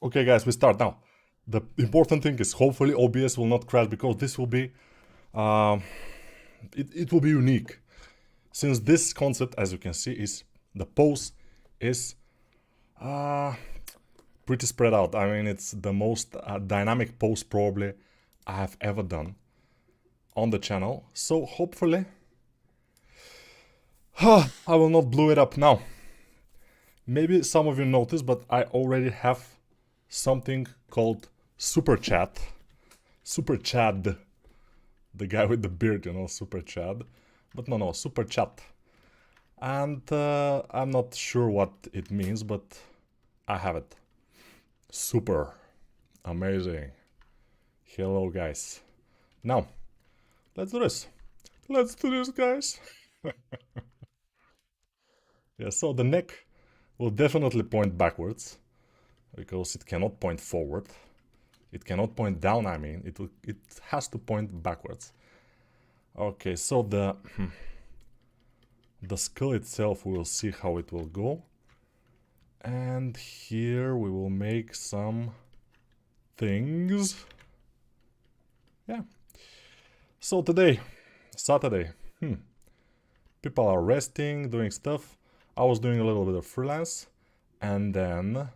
Okay, guys, we start now. The important thing is hopefully OBS will not crash because this will be, um, it will be unique. Since this concept, as you can see, is the pose is uh, pretty spread out. I mean, it's the most dynamic pose probably I have ever done on the channel. So hopefully, I will not blow it up now. Maybe some of you noticed, but I already have something called Super Chat. Super Chad. The guy with the beard, you know, Super Chad. But no, Super Chat. And I'm not sure what it means, but I have it. Super. Amazing. Hello, guys. Now, let's do this. Let's do this, guys. Yeah, so the neck will definitely point backwards because it cannot point forward. It cannot point down, I mean. It has to point backwards. Okay, so the skull itself, we will see how it will go. And here we will make some things. Yeah. So today, Saturday, people are resting, doing stuff. I was doing a little bit of freelance and then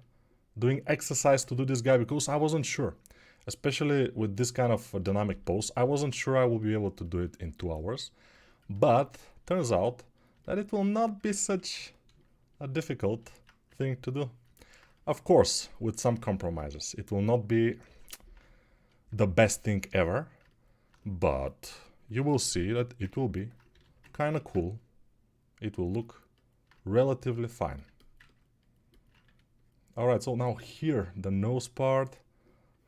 doing exercise to do this guy because I wasn't sure. Especially with this kind of dynamic pose, I wasn't sure I will be able to do it in 2 hours. But turns out that it will not be such a difficult thing to do. Of course, with some compromises. It will not be the best thing ever, but you will see that it will be kind of cool. It will look relatively fine. Alright, so now here, the nose part,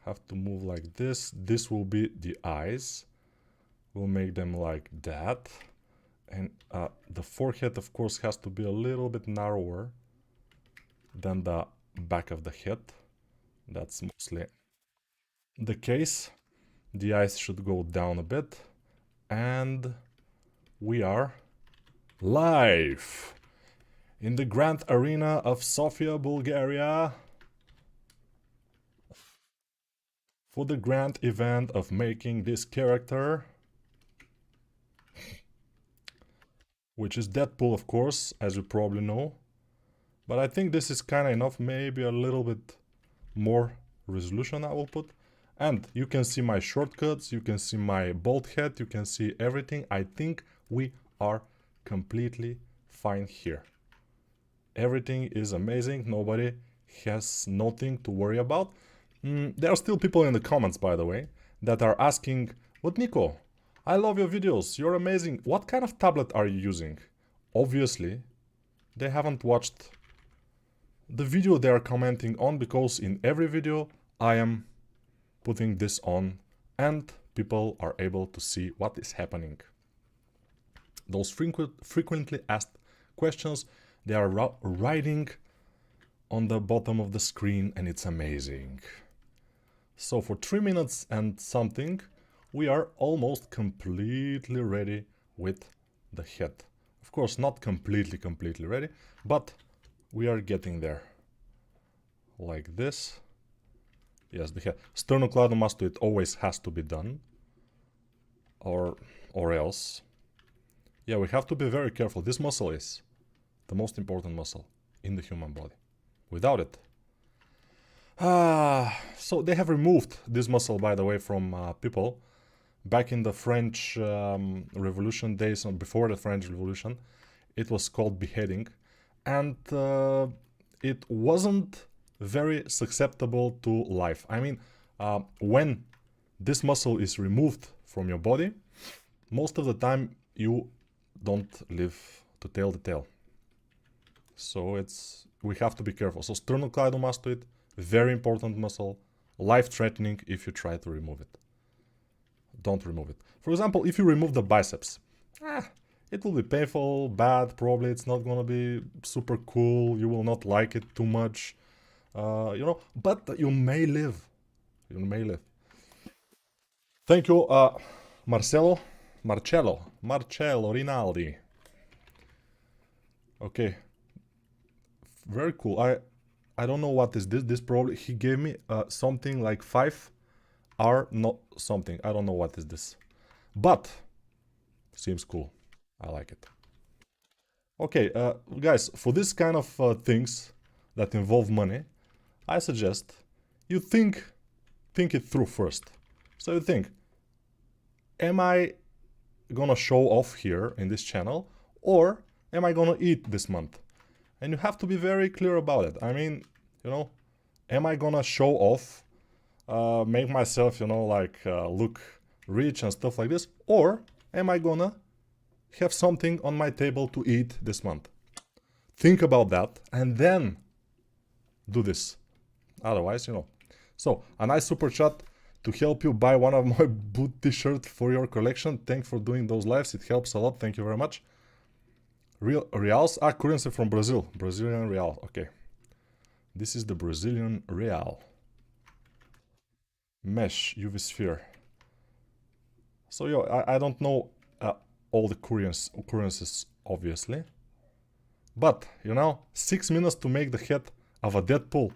have to move like this. This will be the eyes. We'll make them like that. And the forehead, of course, has to be a little bit narrower than the back of the head. That's mostly the case. The eyes should go down a bit. And we are live in the Grand Arena of Sofia, Bulgaria, for the grand event of making this character, which is Deadpool, of course, as you probably know. But I think this is kind of enough, maybe a little bit more resolution I will put. And you can see my shortcuts, you can see my bald head, you can see everything. I think we are completely fine here. Everything is amazing, nobody has nothing to worry about. There are still people in the comments, by the way, that are asking, "But Nico, I love your videos, you're amazing. What kind of tablet are you using?" Obviously, they haven't watched the video they are commenting on, because in every video I am putting this on and people are able to see what is happening. Those frequently asked questions, they are writing on the bottom of the screen, and it's amazing. So for 3 minutes and something, we are almost completely ready with the head. Of course, not completely ready, but we are getting there. Like this. Yes, the head. Sternocleidomastoid always has to be done. Or else. Yeah, we have to be very careful. This muscle is the most important muscle in the human body. Without it. So they have removed this muscle, by the way, from people. Back in the French Revolution days, or before the French Revolution, it was called beheading. And it wasn't very susceptible to life. I mean, when this muscle is removed from your body, most of the time you don't live to tell the tale. So we have to be careful. So sternocleidomastoid, very important muscle, life-threatening if you try to remove it. Don't remove it. For example, if you remove the biceps, it will be painful, bad, probably it's not gonna be super cool, you will not like it too much, you know, but you may live. You may live. Thank you, Marcello Rinaldi. Okay. Very cool. I I don't know what is this. This probably he gave me something like 5R not something. I don't know what is this. But seems cool. I like it. Okay, guys, for this kind of things that involve money, I suggest you think it through first. So you think, am I gonna show off here in this channel, or am I gonna eat this month? And you have to be very clear about it. I mean, you know, am I gonna show off, make myself, you know, like look rich and stuff like this, or am I gonna have something on my table to eat this month? Think about that and then do this. Otherwise, you know. So, a nice super chat to help you buy one of my boot t-shirt for your collection. Thanks for doing those lives. It helps a lot. Thank you very much. Reals? Ah, currency from Brazil. Brazilian real. Okay. This is the Brazilian real. Mesh, UV sphere. So, yo, I don't know all the currencies, obviously. But, you know, 6 minutes to make the head of a Deadpool.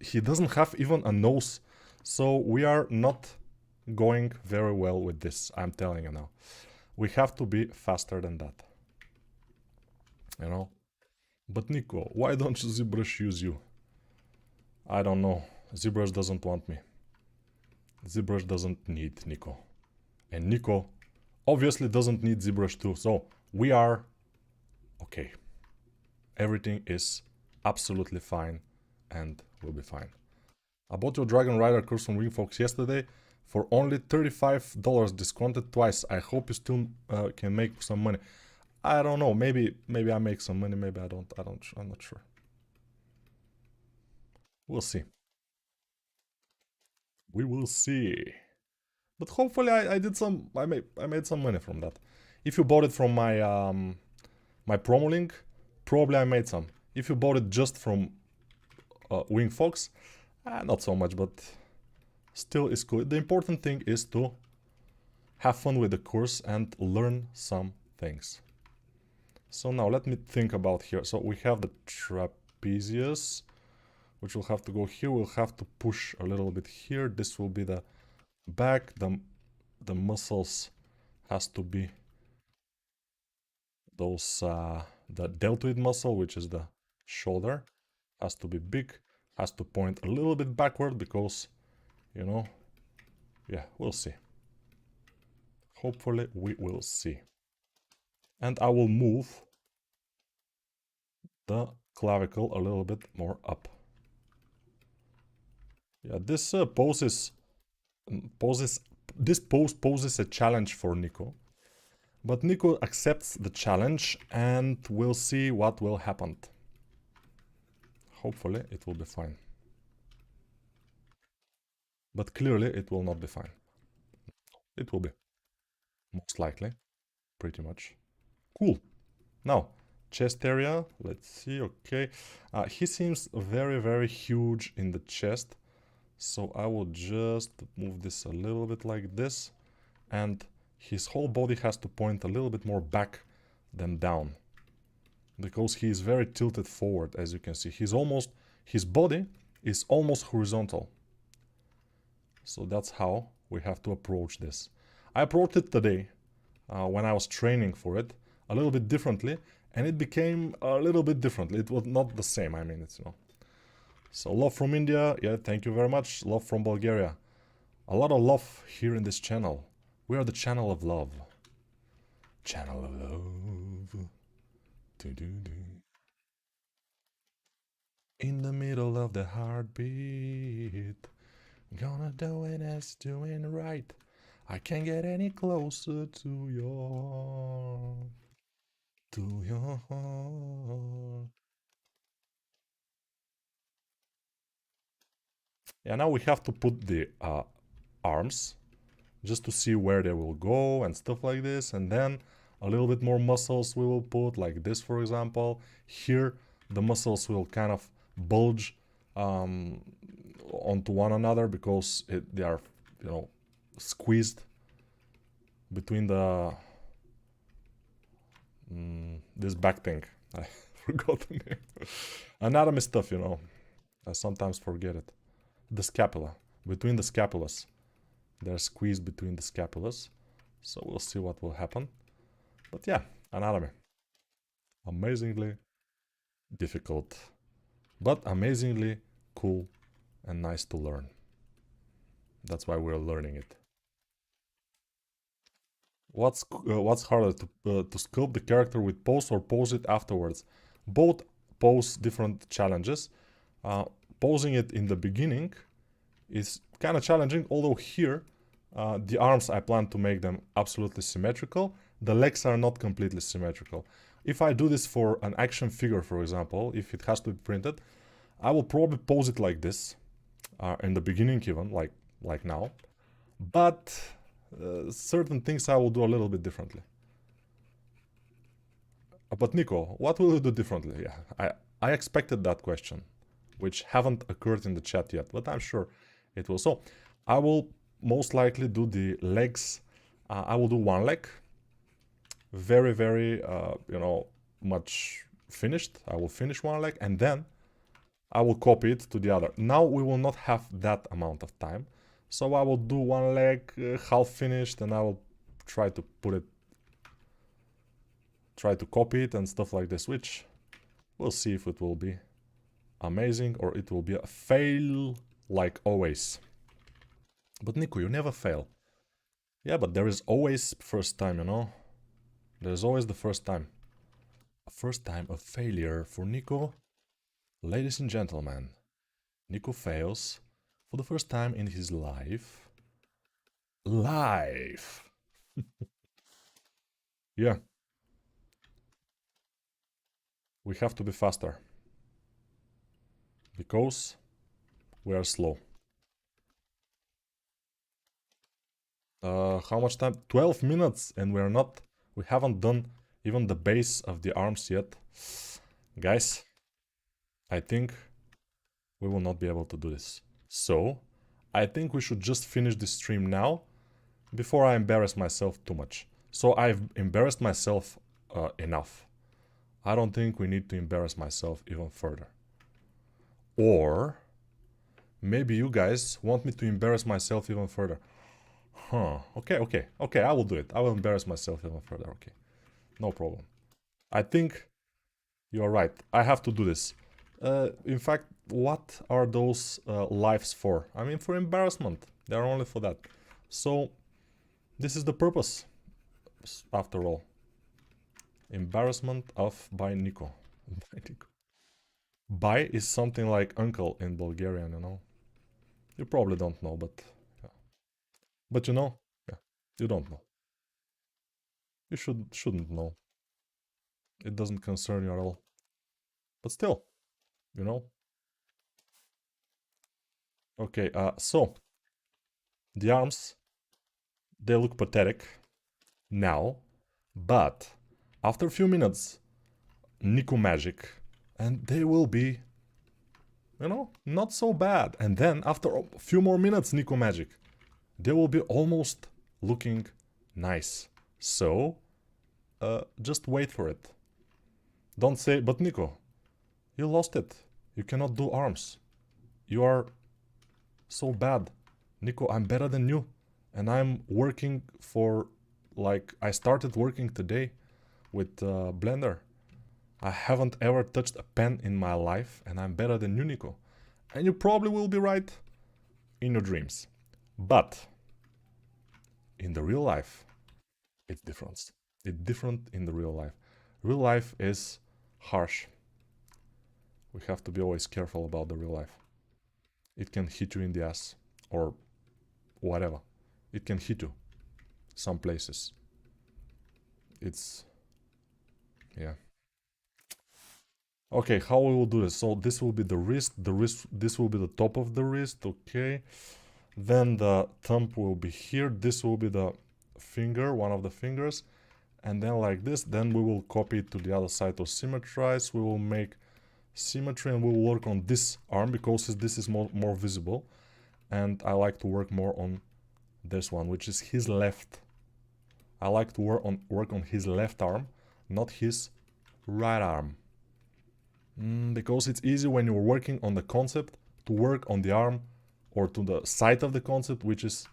He doesn't have even a nose. So we are not going very well with this, I'm telling you now. We have to be faster than that. You know? But Nico, why don't ZBrush use you? I don't know. ZBrush doesn't want me. ZBrush doesn't need Nico. And Nico obviously doesn't need ZBrush too. So we are okay. Everything is absolutely fine and will be fine. I bought your Dragon Rider course from WingFox yesterday for only $35 discounted twice. I hope you still can make some money. I don't know. Maybe I make some money. Maybe I don't. I'm not sure. We'll see. We will see. But hopefully I did some. I made some money from that. If you bought it from my my promo link, probably I made some. If you bought it just from WingFox, not so much, but still is cool. The important thing is to have fun with the course and learn some things. So now let me think about here. So we have the trapezius, which will have to go here. We'll have to push a little bit here. This will be the back. The muscles has to be those the deltoid muscle, which is the shoulder, has to be big, has to point a little bit backward because, you know, yeah, we'll see. Hopefully we will see. And I will move the clavicle a little bit more up. Yeah, this pose poses a challenge for Nico. But Nico accepts the challenge and we'll see what will happen. Hopefully it will be fine. But clearly it will not be fine. It will be. Most likely. Pretty much. Cool. Now, chest area. Let's see. Okay. He seems very, very huge in the chest. So I will just move this a little bit like this. And his whole body has to point a little bit more back than down. Because he is very tilted forward, as you can see. His body is almost horizontal. So that's how we have to approach this. I approached it today, when I was training for it, a little bit differently. And it became a little bit differently. It was not the same, I mean, it's, you know. So love from India, yeah, thank you very much. Love from Bulgaria. A lot of love here in this channel. We are the channel of love. Channel of love. In the middle of the heartbeat. Gonna do it as doing right. I can't get any closer to your heart. Yeah, now we have to put the arms just to see where they will go and stuff like this, and then a little bit more muscles we will put, like this for example. Here the muscles will kind of bulge onto one another because they are, you know, squeezed between the this back thing. I forgot the name. Anatomy stuff, you know. I sometimes forget it. The scapula. Between the scapulas. They're squeezed between the scapulas. So we'll see what will happen. But yeah, anatomy. Amazingly difficult. But amazingly cool and nice to learn. That's why we're learning it. What's harder to sculpt the character with pose or pose it afterwards? Both pose different challenges. Posing it in the beginning is kind of challenging, although here the arms I plan to make them absolutely symmetrical. The legs are not completely symmetrical. If I do this for an action figure, for example, if it has to be printed, I will probably pose it like this in the beginning, even like now. But certain things I will do a little bit differently. But Nico, what will you do differently? Yeah, I expected that question, which haven't occurred in the chat yet, but I'm sure it will. So I will most likely do the legs. I will do one leg, very, very, much finished. I will finish one leg and then I will copy it to the other. Now we will not have that amount of time. So I will do one leg half finished and I will try to copy it and stuff like this, which we'll see if it will be amazing or it will be a fail like always. But Nico, you never fail. Yeah, but there is always first time, you know? There's always the first time. A first time of failure for Nico. Ladies and gentlemen, Nico fails for the first time in his life. Yeah. We have to be faster. Because we are slow. How much time? 12 minutes and we haven't done even the base of the arms yet. Guys, I think we will not be able to do this. So, I think we should just finish this stream now before I embarrass myself too much. So I've embarrassed myself enough. I don't think we need to embarrass myself even further. Or maybe you guys want me to embarrass myself even further. Okay, I will do it. I will embarrass myself even further, okay. No problem. I think you're right. I have to do this. In fact, what are those lives for? I mean, for embarrassment. They're only for that. So, this is the purpose, after all. Embarrassment of by Nico. By is something like uncle in Bulgarian, you know? You probably don't know, but... Yeah. But you know? Yeah. You don't know. You shouldn't know. It doesn't concern you at all. But still, you know? Okay, so... The arms, they look pathetic now, but after a few minutes, Nico magic, and they will be, you know, not so bad. And then after a few more minutes, Nico magic, they will be almost looking nice. So, just wait for it. Don't say, but Nico, you lost it. You cannot do arms. You are so bad. Nico, I'm better than you. And I'm working for, like, I started working today with Blender. I haven't ever touched a pen in my life and I'm better than you, Nico. And you probably will be right in your dreams. But in the real life, it's different. It's different in the real life. Real life is harsh. We have to be always careful about the real life. It can hit you in the ass or whatever. It can hit you some places. It's... yeah. Okay, how we will do this? So this will be the wrist, this will be the top of the wrist, okay. Then the thumb will be here, this will be the finger, one of the fingers. And then like this, then we will copy it to the other side to symmetrize. We will make symmetry and we will work on this arm because this is more visible. And I like to work more on this one, which is his left. I like to work on his left arm, not his right arm. Because it's easy when you're working on the concept to work on the arm or to the side of the concept, which is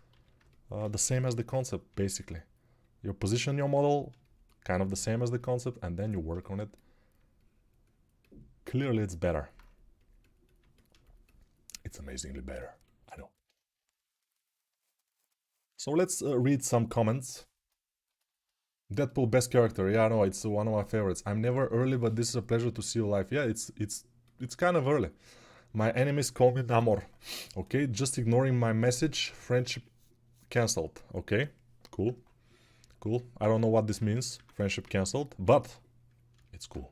the same as the concept, basically. You position your model kind of the same as the concept, and then you work on it. Clearly, it's better. It's amazingly better. I know. So let's read some comments. Deadpool best character. Yeah, no, it's one of my favorites. I'm never early, but this is a pleasure to see you live. Yeah, it's kind of early. My enemies call me Namor. Okay, just ignoring my message. Friendship cancelled. Okay, cool. Cool. I don't know what this means. Friendship cancelled, but it's cool.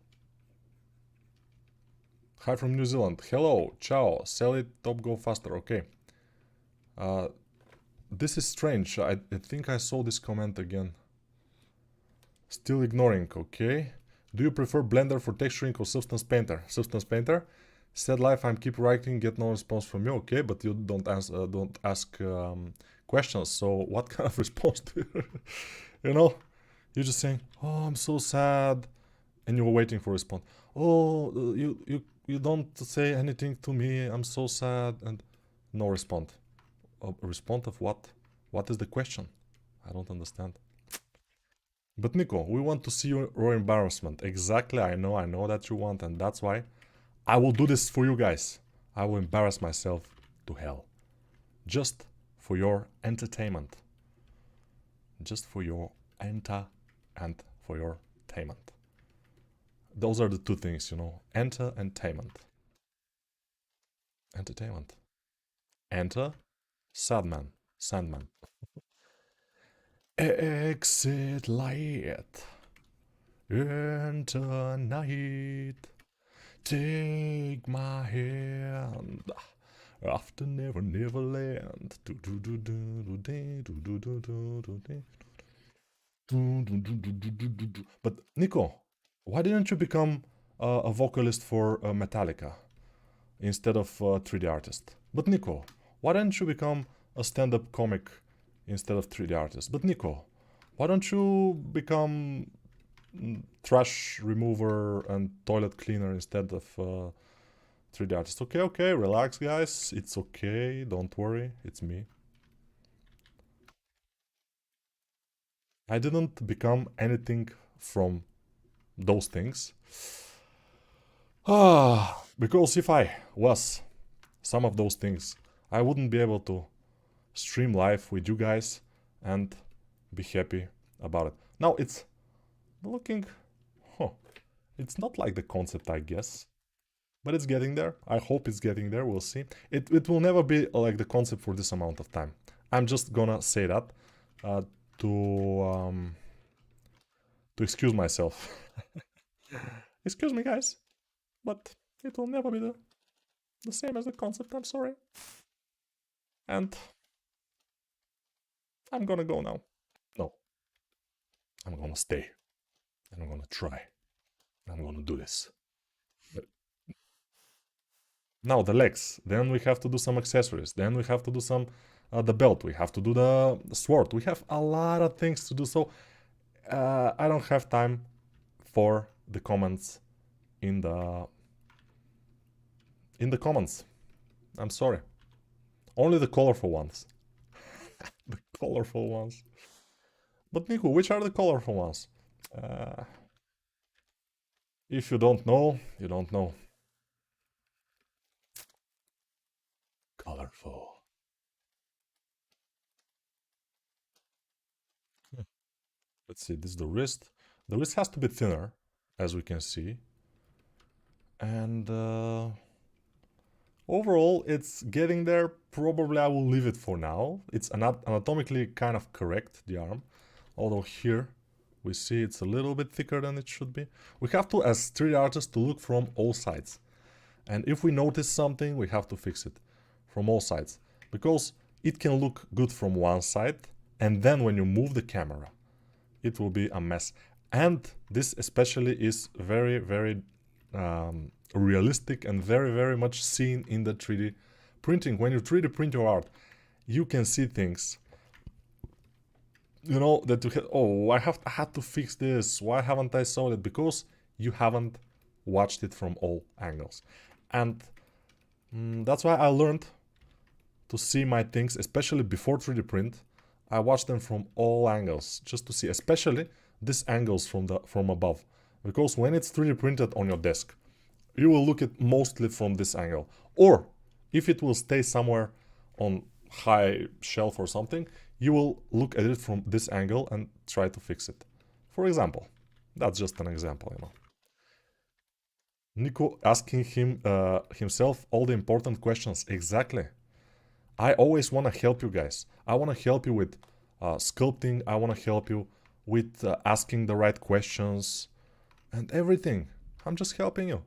Hi from New Zealand. Hello. Ciao. Sell it. Top go faster. Okay. This is strange. I think I saw this comment again. Still ignoring. Okay. Do you prefer Blender for texturing or Substance Painter? Substance Painter. Said life. I'm keep writing. Get no response from you. Okay, but you don't ask questions. So what kind of response do you? You know, you're just saying, "Oh, I'm so sad," and you're waiting for a response. "Oh, you don't say anything to me. I'm so sad," and no response. A response of what? What is the question? I don't understand. But Nico, we want to see your embarrassment. Exactly, I know that you want, and that's why I will do this for you guys. I will embarrass myself to hell. Just for your entertainment. Just for your enter and for your tainment. Those are the two things, you know. Enter and tainment. Entertainment. Enter, Sadman, Sandman. Exit light. Enter night. Take my hand. After never land. But Nico, why didn't you become a vocalist for Metallica instead of a 3D artist? But Nico, why don't you become a stand-up comic instead of 3D artist? But Nico, why don't you become trash remover and toilet cleaner instead of 3D artist? Okay, relax guys, it's okay, don't worry, it's me. I didn't become anything from those things. Because if I was some of those things, I wouldn't be able to stream live with you guys and be happy about it. Now it's looking, it's not like the concept, I guess, but it's getting there. I hope it's getting there. We'll see. It will never be like the concept for this amount of time. I'm just gonna say that to excuse myself. Excuse me, guys, but it will never be the same as the concept. I'm sorry. And I'm gonna go now. No, I'm gonna stay. And I'm gonna try. I'm gonna do this. Now the legs. Then we have to do some accessories. Then we have to do some the belt. We have to do the sword. We have a lot of things to do. So I don't have time for the comments in the comments. I'm sorry. Only the colorful ones. The colorful ones. But Nico, which are the colorful ones? If you don't know, you don't know. Colorful. Let's see, this is the wrist. The wrist has to be thinner, as we can see. And overall, it's getting there. Probably I will leave it for now. It's anatomically kind of correct, the arm. Although here, we see it's a little bit thicker than it should be. We have to, as 3D artists, to look from all sides. And if we notice something, we have to fix it from all sides. Because it can look good from one side, and then when you move the camera, it will be a mess. And this especially is very, very realistic and very, very much seen in the 3D printing. When you 3D print your art, you can see things, you know, that you had, oh, I had to fix this, why haven't I solved it? Because you haven't watched it from all angles. And that's why I learned to see my things, especially before 3D print. I watch them from all angles just to see, especially these angles from above, because when it's 3D printed on your desk, you will look at mostly from this angle, or if it will stay somewhere on high shelf or something, you will look at it from this angle and try to fix it. For example, that's just an example, you know. Nico asking himself all the important questions. Exactly. I always want to help you guys. I want to help you with sculpting. I want to help you with asking the right questions and everything. I'm just helping you.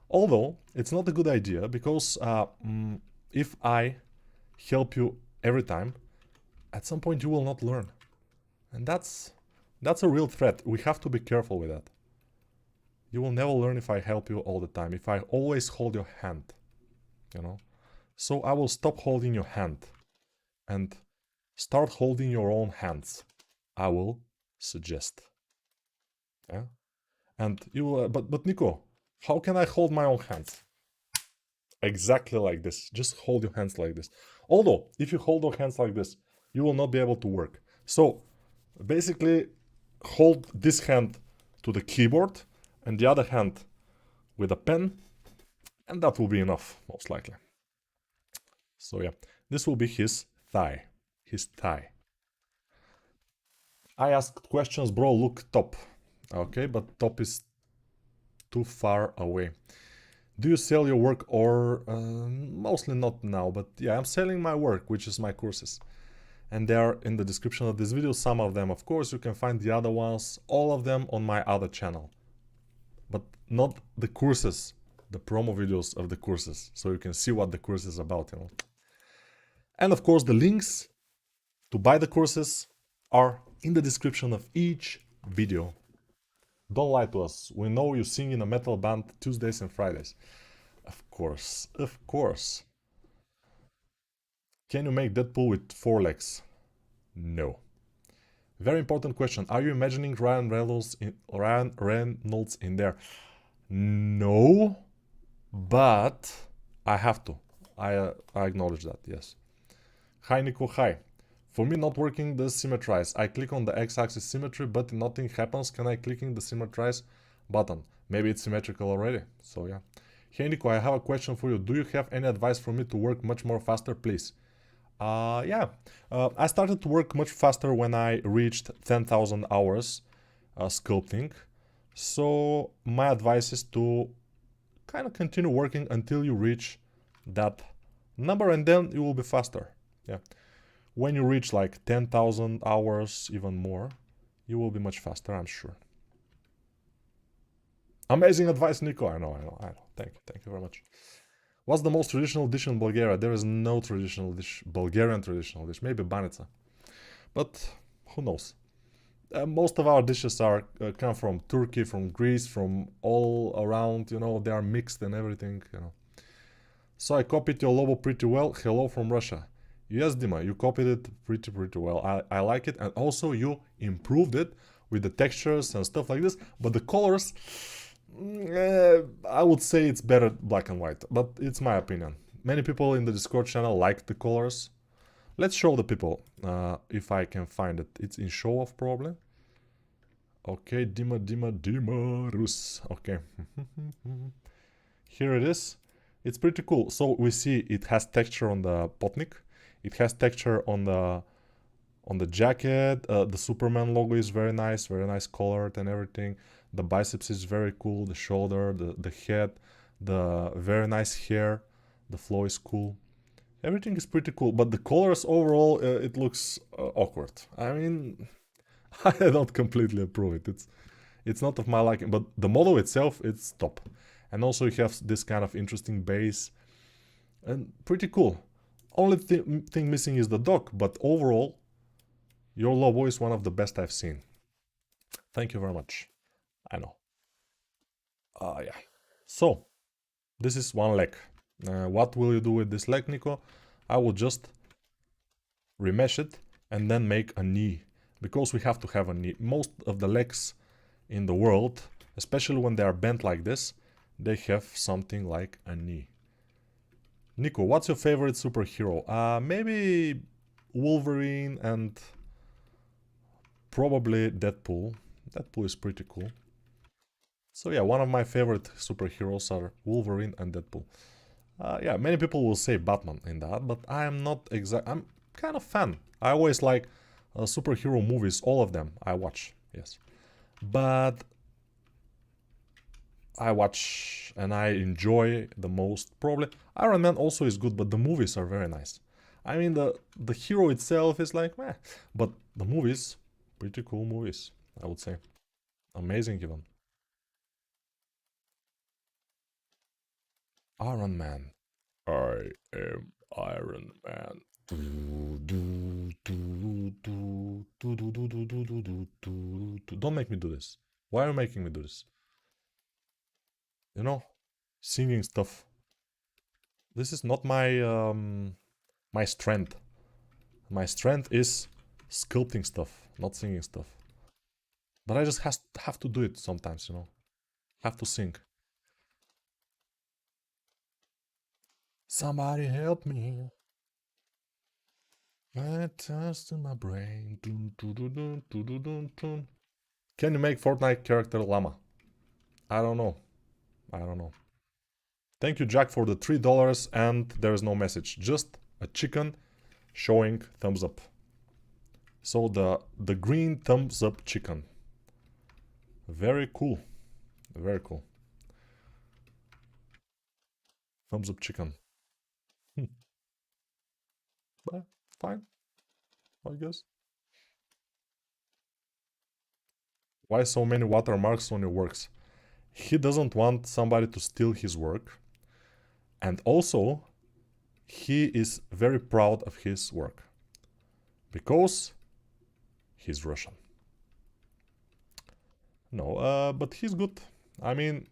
Although, it's not a good idea, because if I help you every time, at some point you will not learn. And that's a real threat. We have to be careful with that. You will never learn if I help you all the time, if I always hold your hand, you know. So I will stop holding your hand and start holding your own hands. I will suggest. Yeah? And you will, but Nico, how can I hold my own hands? Exactly like this. Just hold your hands like this. Although, if you hold your hands like this, you will not be able to work. So, basically, hold this hand to the keyboard and the other hand with a pen, and that will be enough, most likely. So yeah, this will be his thigh. His thigh. I asked questions, bro, look top. Okay, but top is too far away. Do you sell your work or... mostly not now, but yeah, I'm selling my work, which is my courses. And they are in the description of this video, some of them, of course. You can find the other ones, all of them on my other channel. But not the courses, the promo videos of the courses, so you can see what the course is about, you know. And of course, the links to buy the courses are in the description of each video. Don't lie to us. We know you sing in a metal band Tuesdays and Fridays. Of course, of course. Can you make Deadpool with 4 legs? No. Very important question. Are you imagining Ryan Reynolds in there? No, but I have to. I acknowledge that, yes. Hi Nico, hi. For me not working the symmetrize. I click on the x-axis symmetry, but nothing happens. Can I clicking the symmetrize button? Maybe it's symmetrical already, so yeah. Hey Nico, I have a question for you. Do you have any advice for me to work much more faster, please? Yeah. I started to work much faster when I reached 10,000 hours sculpting. So my advice is to kind of continue working until you reach that number, and then you will be faster. Yeah. When you reach like 10,000 hours, even more, you will be much faster, I'm sure. Amazing advice, Nico. I know. Thank you very much. What's the most traditional dish in Bulgaria? There is no traditional dish, Bulgarian traditional dish, maybe banica. But who knows? Most of our dishes are come from Turkey, from Greece, from all around, you know, they are mixed and everything, you know. So I copied your logo pretty well. Hello from Russia. Yes, Dima, you copied it pretty well. I like it, and also you improved it with the textures and stuff like this, but the colors, I would say it's better black and white, but it's my opinion. Many people in the Discord channel like the colors. Let's show the people, if I can find it. It's in show off probably. Okay, Dima, Rus. Okay. Here it is. It's pretty cool. So we see it has texture on the potnik. It has texture on the jacket. The Superman logo is very nice colored and everything. The biceps is very cool. The shoulder, the head, the very nice hair. The flow is cool. Everything is pretty cool, but the colors overall, it looks awkward. I mean, I don't completely approve it. It's not of my liking, but the model itself, it's top. And also you have this kind of interesting base and pretty cool. Only thing missing is the dog, but overall, your logo is one of the best I've seen. Thank you very much. I know. Yeah. So, this is one leg. What will you do with this leg, Nico? I will just remesh it and then make a knee, because we have to have a knee. Most of the legs in the world, especially when they are bent like this, they have something like a knee. Nico, what's your favorite superhero? Maybe Wolverine and probably Deadpool. Deadpool is pretty cool. So yeah, one of my favorite superheroes are Wolverine and Deadpool. Yeah, many people will say Batman in that, but I am not I'm kind of fan. I always like superhero movies, all of them I watch, yes. But I watch and I enjoy the most probably Iron Man also is good, but the movies are very nice. I mean the hero itself is like meh, but the movies pretty cool movies, I would say. Amazing even. Iron Man. I am Iron Man. Don't make me do this. Why are you making me do this? You know, singing stuff. This is not my strength. My strength is sculpting stuff, not singing stuff. But I just have to do it sometimes, you know. Have to sing. Somebody help me. I test in my brain. Can you make Fortnite character llama? I don't know. I don't know. Thank you, Jack, for the $3, and there is no message. Just a chicken showing thumbs up. So the green thumbs up chicken. Very cool. Very cool. Thumbs up chicken. But fine, I guess. Why so many watermarks on your works? He doesn't want somebody to steal his work. And also, he is very proud of his work. Because he's Russian. No, but he's good. I mean,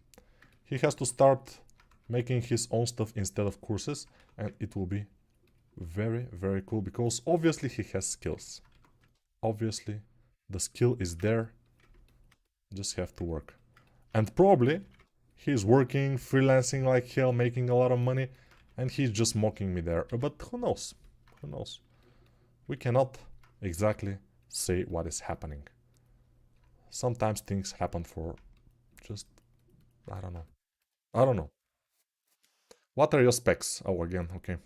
he has to start making his own stuff instead of courses, and it will be very, very cool because obviously he has skills. Obviously, the skill is there. Just have to work. And probably he's working, freelancing like hell, making a lot of money, and he's just mocking me there. But who knows? Who knows? We cannot exactly say what is happening. Sometimes things happen for just, I don't know. I don't know. What are your specs? Oh, again, okay.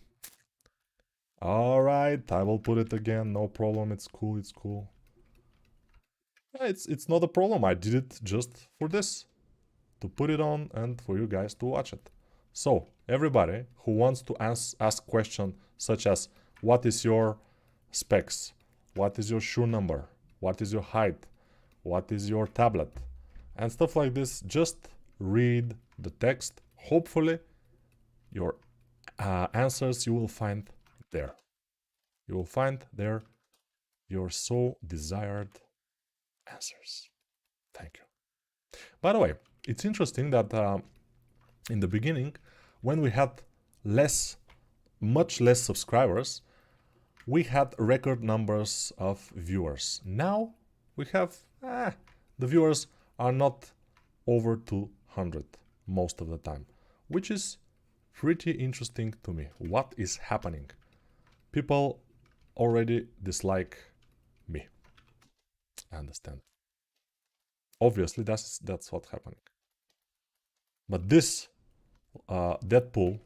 Alright, I will put it again, no problem, it's cool, it's cool. Yeah, it's not a problem, I did it just for this. To put it on and for you guys to watch it. So, everybody who wants to ask questions such as, what is your specs? What is your shoe number? What is your height? What is your tablet? And stuff like this, just read the text. Hopefully, your answers you will find there. You will find there your so desired answers. Thank you. By the way, it's interesting that in the beginning, when we had much less subscribers, we had record numbers of viewers. Now we have, the viewers are not over 200 most of the time, which is pretty interesting to me. What is happening? People already dislike me. I understand. Obviously, that's what's happening. But this Deadpool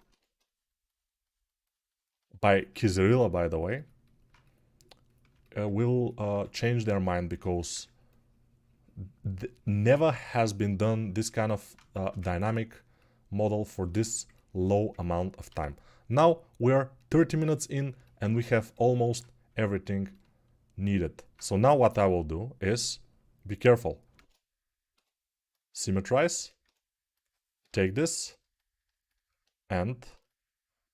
by Kizerilla, by the way, will change their mind because never has been done this kind of dynamic model for this low amount of time. Now we are 30 minutes in and we have almost everything needed. So now what I will do is, be careful, symmetrize, take this and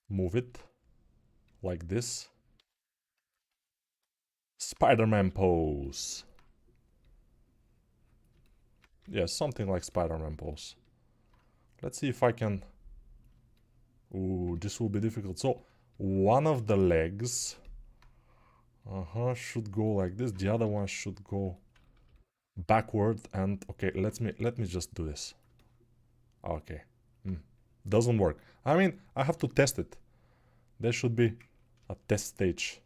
move it like this. Spider-Man pose. Yes, something like Spider-Man pose. Let's see if I can... Ooh, this will be difficult. So, one of the legs... should go like this. The other one should go backward and... Okay, let me just do this. Okay. doesn't work. I mean, I have to test it. There should be a test stage.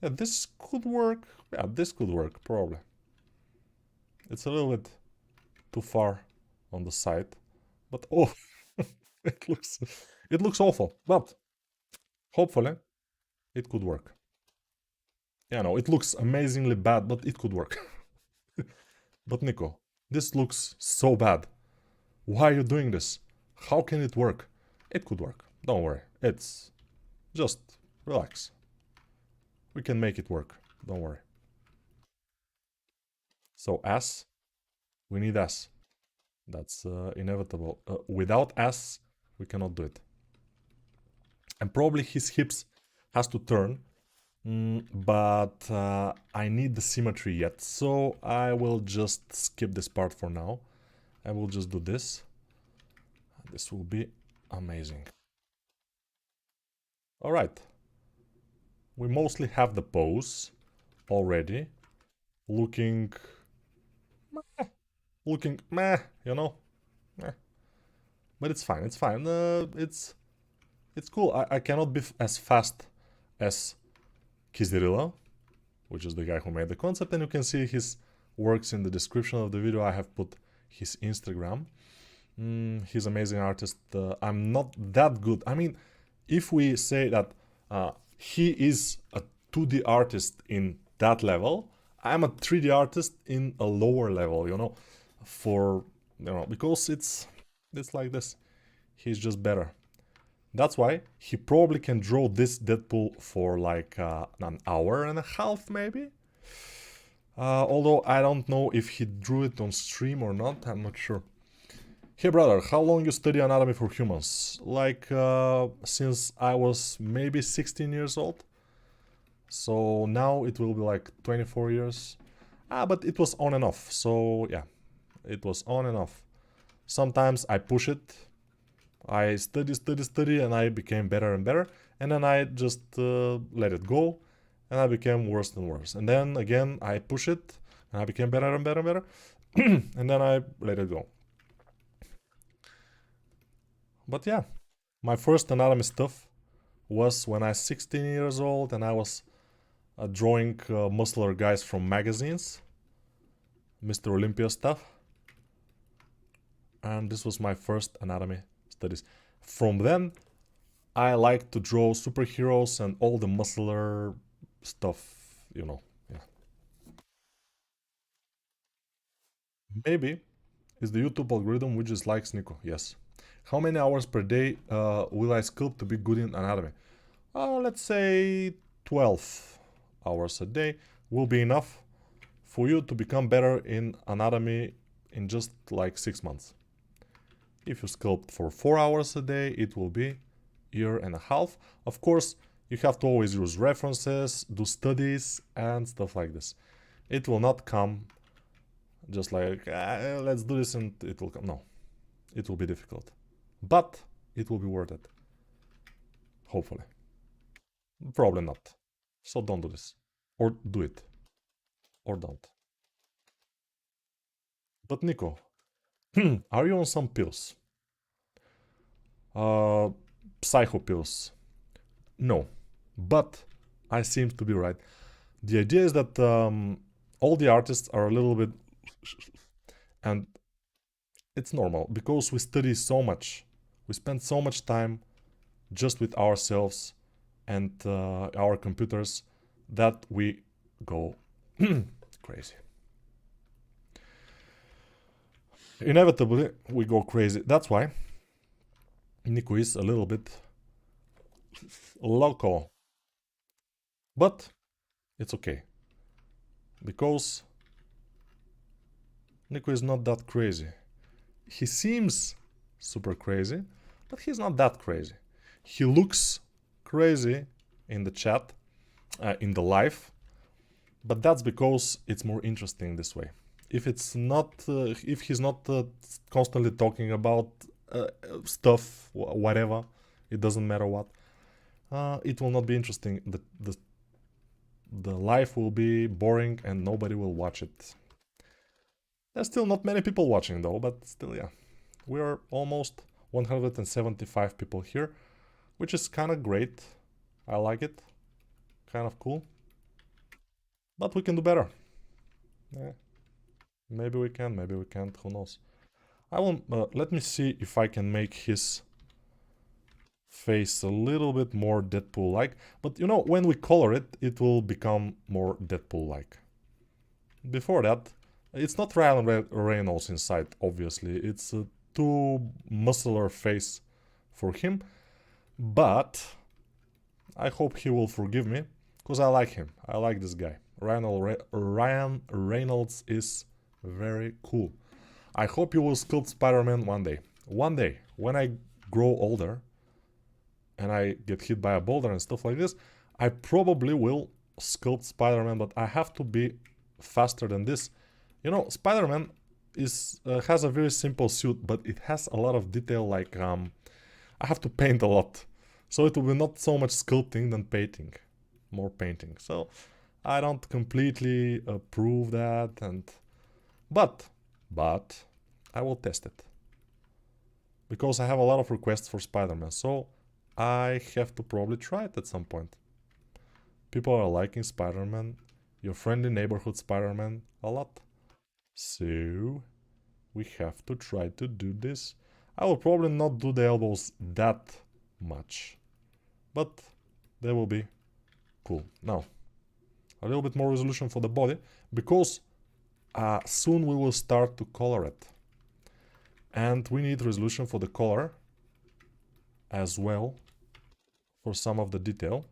Yeah, this could work. Yeah, this could work, probably. It's a little bit too far on the side. But oh, it looks it looks awful. But hopefully it could work. Yeah, no, it looks amazingly bad, but it could work. But Nico, this looks so bad. Why are you doing this? How can it work? It could work. Don't worry. It's just relax. We can make it work. Don't worry. So S, we need S. That's inevitable. Without S, we cannot do it. And probably his hips has to turn. But I need the symmetry yet. So I will just skip this part for now. I will just do this. This will be amazing. All right. We mostly have the pose already. Looking meh, you know? Meh. But it's fine, it's fine. It's cool. I cannot be as fast as Kizirilla, which is the guy who made the concept, and you can see his works in the description of the video. I have put his Instagram. He's an amazing artist. I'm not that good. I mean, if we say that he is a 2D artist in that level, I'm a 3D artist in a lower level, you know, because it's like this. He's just better. That's why he probably can draw this Deadpool for like an hour and a half, maybe. Although I don't know if he drew it on stream or not, I'm not sure. Hey brother, how long you study anatomy for humans? Like, since I was maybe 16 years old. So now it will be like 24 years. But it was on and off, so yeah. It was on and off. Sometimes I push it. I study, and I became better and better. And then I just let it go. And I became worse and worse. And then again, I push it. And I became better and better and better. And then I let it go. But yeah, my first anatomy stuff was when I was 16 years old and I was drawing muscular guys from magazines. Mr. Olympia stuff. And this was my first anatomy studies. From then, I like to draw superheroes and all the muscular stuff, you know. Yeah. Maybe is the YouTube algorithm which just likes Nico. Yes. How many hours per day will I sculpt to be good in anatomy? Let's say 12 hours a day will be enough for you to become better in anatomy in just like 6 months. If you sculpt for 4 hours a day, it will be year and a half. Of course, you have to always use references, do studies, and stuff like this. It will not come just like, let's do this and it will come. No, it will be difficult. But it will be worth it. Hopefully. Probably not. So don't do this. Or do it. Or don't. But Nico, are you on some pills? Psycho pills. No. But I seem to be right. The idea is that all the artists are a little bit... And it's normal, because we study so much. We spend so much time just with ourselves and our computers that we go crazy. Inevitably, we go crazy. That's why Nico is a little bit loco. But it's okay. Because Nico is not that crazy. He seems super crazy, but he's not that crazy. He looks crazy in the chat, in the live, but that's because it's more interesting this way. If it's not, if he's not constantly talking about stuff, whatever, it doesn't matter what, it will not be interesting. The live will be boring and nobody will watch it. There's still not many people watching though, but still, yeah. We are almost 175 people here, which is kind of great. I like it. Kind of cool. But we can do better. Yeah. Maybe we can, maybe we can't, who knows. I will, let me see if I can make his face a little bit more Deadpool-like. But you know, when we color it, it will become more Deadpool-like. Before that, it's not Ryan Reynolds inside, obviously. It's a too muscular face for him. But I hope he will forgive me, because I like him. I like this guy. Ryan Reynolds is very cool. I hope you will sculpt Spider-Man one day. One day, when I grow older and I get hit by a boulder and stuff like this, I probably will sculpt Spider-Man, but I have to be faster than this. You know, Spider-Man has a very simple suit, but it has a lot of detail, like I have to paint a lot. So it will be not so much sculpting than painting. More painting. So I don't completely approve that, but I will test it. Because I have a lot of requests for Spider-Man, so I have to probably try it at some point. People are liking Spider-Man, your friendly neighborhood Spider-Man, a lot. So we have to try to do this. I will probably not do the elbows that much, but they will be cool. Now, a little bit more resolution for the body, because soon we will start to color it. And we need resolution for the color as well, for some of the detail.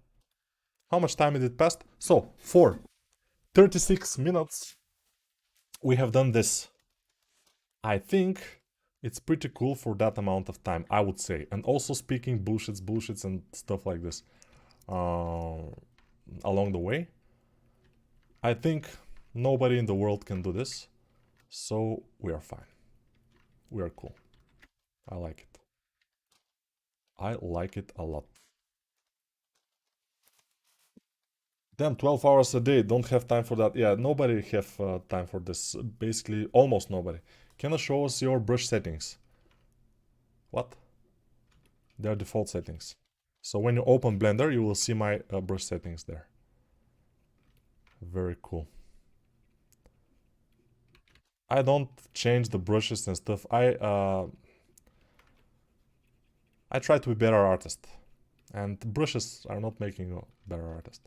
How much time did it pass? So, for 36 minutes, we have done this. I think it's pretty cool for that amount of time, I would say. And also speaking bullshits and stuff like this along the way. I think nobody in the world can do this, so we are fine. We are cool. I like it. I like it a lot. Damn, 12 hours a day, don't have time for that. Yeah, nobody have time for this. Basically, almost nobody. Can you show us your brush settings? What? They are default settings. So when you open Blender, you will see my brush settings there. Very cool. I don't change the brushes and stuff. I try to be better artist. And brushes are not making you a better artist.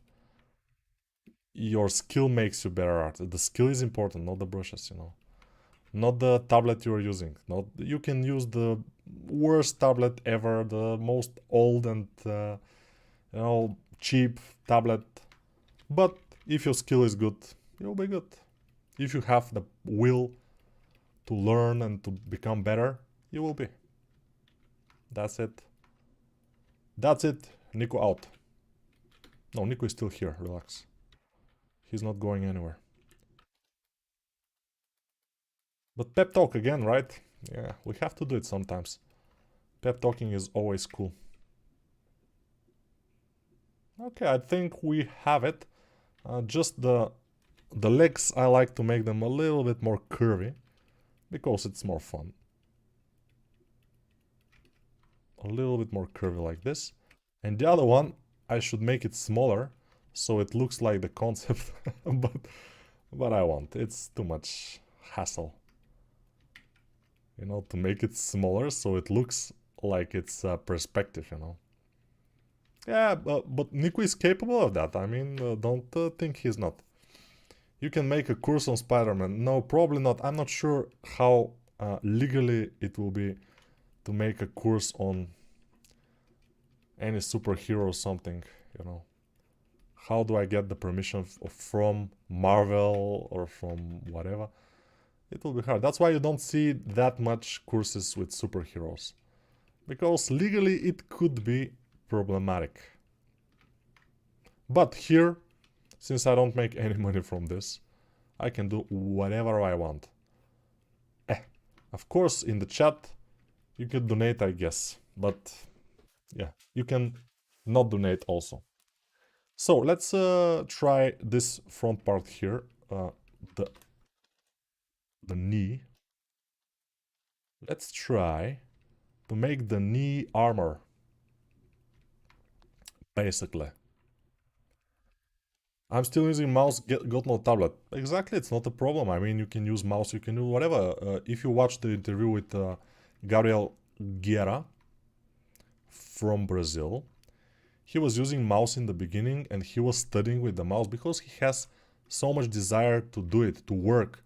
Your skill makes you better artist. The skill is important, not the brushes, you know. Not the tablet you're using. Not you can use the worst tablet ever, the most old and you know, cheap tablet. But if your skill is good, you'll be good. If you have the will to learn and to become better, you will be. That's it. That's it. Nico out. No, Nico is still here. Relax. He's not going anywhere. But pep talk again, right? Yeah, we have to do it sometimes. Pep talking is always cool. Okay, I think we have it. Just the legs, I like to make them a little bit more curvy, because it's more fun. A little bit more curvy like this. And the other one, I should make it smaller, so it looks like the concept, but I won't. It's too much hassle. You know, to make it smaller so it looks like it's perspective, you know. Yeah, but Nico is capable of that. I mean, don't think he's not. You can make a course on Spider-Man. No, probably not. I'm not sure how legally it will be to make a course on any superhero or something, you know. How do I get the permission from Marvel or from whatever? It will be hard. That's why you don't see that much courses with superheroes. Because legally it could be problematic. But here, since I don't make any money from this, I can do whatever I want. Of course, in the chat, you can donate, I guess. But, yeah, you can not donate also. So, let's try this front part here. The knee. Let's try to make the knee armor, basically. I'm still using mouse, got no tablet. Exactly, it's not a problem. I mean, you can use mouse, you can do whatever. If you watch the interview with Gabriel Guerra from Brazil, he was using mouse in the beginning and he was studying with the mouse because he has so much desire to do it, to work,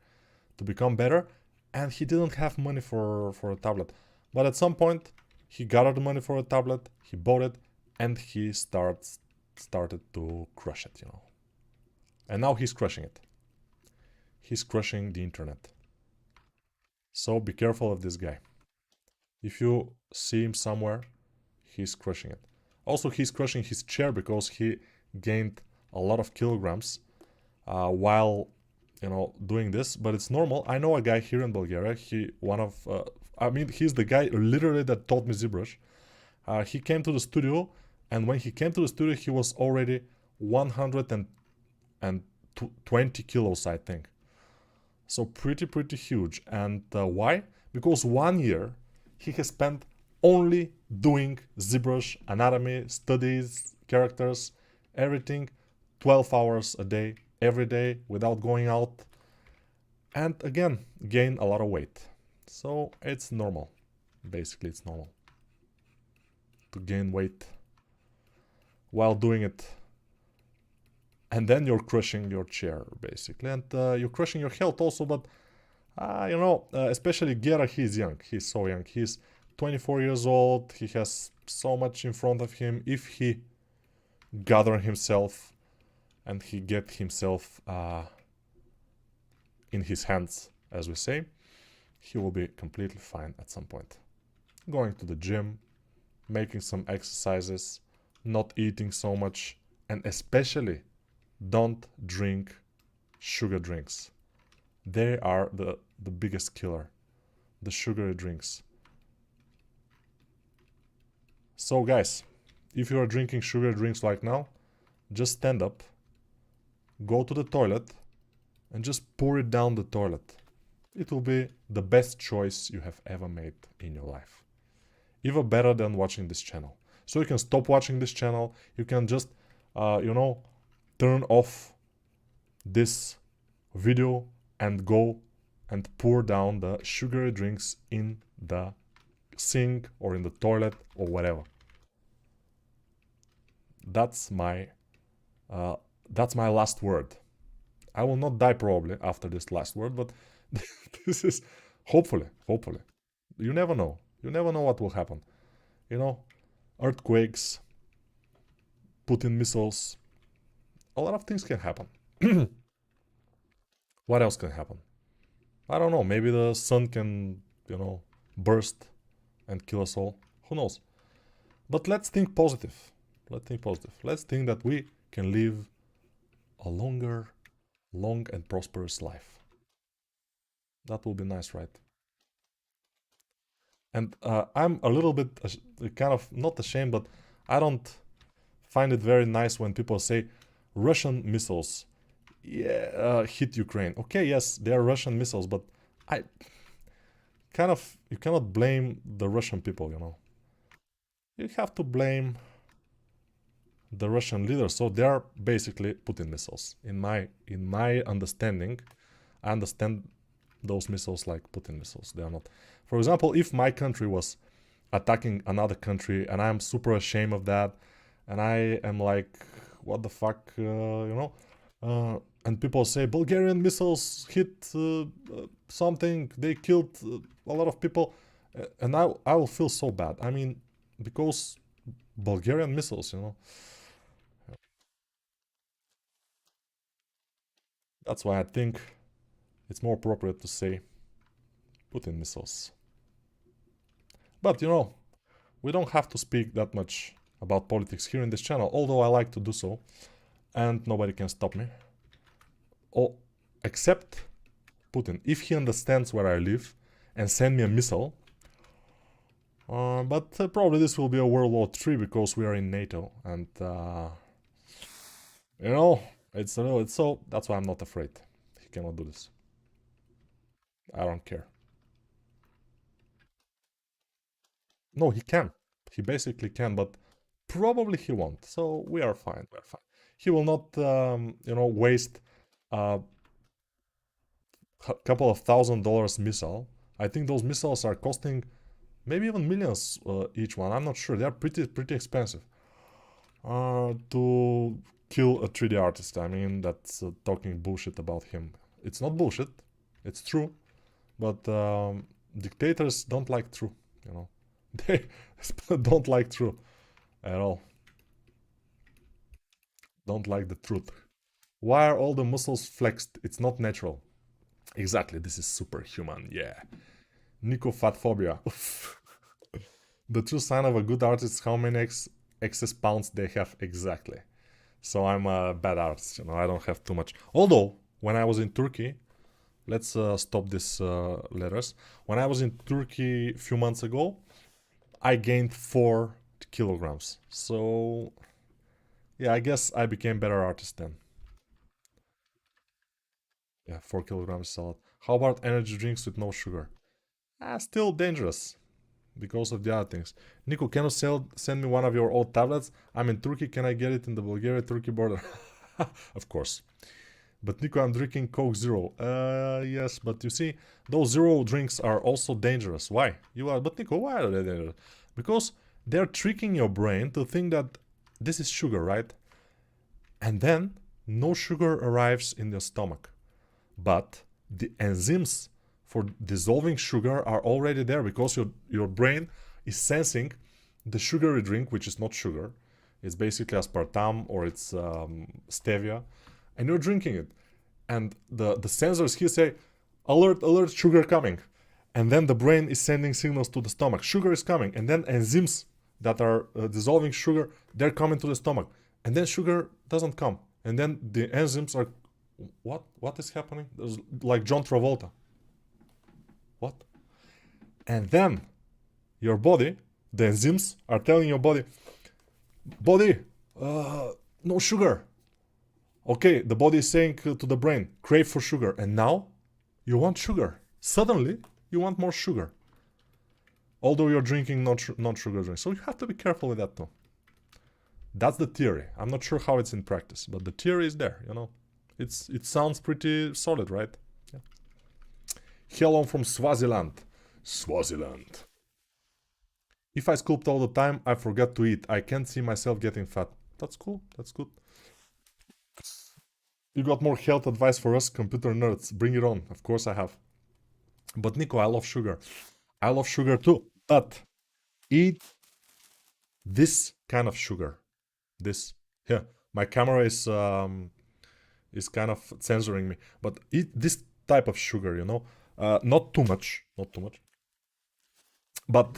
to become better, and he didn't have money for a tablet. But at some point, he gathered the money for a tablet, he bought it, and he started to crush it, you know. And now he's crushing it. He's crushing the internet. So be careful of this guy. If you see him somewhere, he's crushing it. Also, he's crushing his chair because he gained a lot of kilograms while, you know, doing this. But it's normal. I know a guy here in Bulgaria. He's the guy literally that taught me ZBrush. He came to the studio, and when he came to the studio, he was already 120 kilos, I think. So pretty huge. And why? Because 1 year he has spent only doing ZBrush, anatomy, studies, characters, everything, 12 hours a day, every day, without going out. And again, gain a lot of weight. So it's normal. Basically, it's normal to gain weight while doing it. And then you're crushing your chair, basically. And you're crushing your health also, but, especially Gera, he's young. He's so young. He's 24 years old. He has so much in front of him. If he gather himself and he get himself in his hands, as we say, he will be completely fine at some point. Going to the gym, making some exercises, not eating so much, and especially don't drink sugar drinks. They are the biggest killer, the sugary drinks. So guys, if you are drinking sugar drinks right now, just stand up, go to the toilet, and just pour it down the toilet. It will be the best choice you have ever made in your life. Even better than watching this channel. So you can stop watching this channel, you can just, turn off this video and go and pour down the sugary drinks in the sink or in the toilet or whatever. That's my last word. I will not die probably after this last word, but this is hopefully. You never know. You never know what will happen. Earthquakes, Putin missiles, a lot of things can happen. What else can happen? I don't know. Maybe the sun can, burst and kill us all. Who knows? But let's think positive. Let's think that we can live a long and prosperous life. That will be nice, right? And I'm a little bit kind of not ashamed, but I don't find it very nice when people say Russian missiles hit Ukraine. Okay, yes, they are Russian missiles, but you cannot blame the Russian people, You have to blame the Russian leaders. So they are basically Putin missiles. In my understanding, I understand those missiles like Putin missiles. They are not. For example, if my country was attacking another country and I'm super ashamed of that, and I am like, what the fuck, and people say Bulgarian missiles hit something, they killed a lot of people, and I will feel so bad. I mean, because Bulgarian missiles, That's why I think it's more appropriate to say Putin missiles. But we don't have to speak that much about politics here in this channel, although I like to do so, and nobody can stop me. Except Putin, if he understands where I live and send me a missile. But probably this will be a World War III because we are in NATO, and so that's why I'm not afraid. He cannot do this. I don't care. No, he can. He basically can, but probably he won't. So we are fine. We're fine. He will not, waste a couple of $1,000 missile. I think those missiles are costing maybe even millions each one. I'm not sure. They're pretty expensive. To kill a 3D artist. I mean, that's talking bullshit about him. It's not bullshit. It's true. But dictators don't like true, you know. They don't like true at all. Don't like the truth. Why are all the muscles flexed? It's not natural. Exactly, this is superhuman, yeah. Nico fatphobia. The true sign of a good artist is how many excess pounds they have exactly. So I'm a bad artist, I don't have too much. Although, when I was in Turkey, let's stop these letters. When I was in Turkey a few months ago, I gained 4 kilograms. So, yeah, I guess I became better artist then. Yeah, 4 kilograms is a lot. How about energy drinks with no sugar? Still dangerous because of the other things. Nico, can you send me one of your old tablets? I'm in Turkey. Can I get it in the Bulgaria-Turkey border? Of course. But Nico, I'm drinking Coke Zero. Yes, but you see, those zero drinks are also dangerous. Why? But Nico, why are they dangerous? Because they're tricking your brain to think that this is sugar, right? And then no sugar arrives in your stomach. But the enzymes for dissolving sugar are already there because your brain is sensing the sugary drink, which is not sugar. It's basically aspartame or it's stevia, and you're drinking it. And the sensors here say, alert, alert, sugar coming. And then the brain is sending signals to the stomach. Sugar is coming. And then enzymes that are dissolving sugar, they're coming to the stomach. And then sugar doesn't come. And then the enzymes are... What is happening? There's like John Travolta. What? And then your body, the enzymes are telling your body, no sugar. Okay, the body is saying to the brain, crave for sugar. And now you want sugar. Suddenly, you want more sugar. Although you're drinking non-sugar drinks. So you have to be careful with that too. That's the theory. I'm not sure how it's in practice, but the theory is there, It sounds pretty solid, right? Yeah. Hello from Swaziland. Swaziland. If I sculpt all the time, I forget to eat. I can't see myself getting fat. That's cool. That's good. You got more health advice for us computer nerds. Bring it on. Of course I have. But Nico, I love sugar. I love sugar too. But eat this kind of sugar. This. Here. My camera is kind of censoring me. But eat this type of sugar, not too much. Not too much. But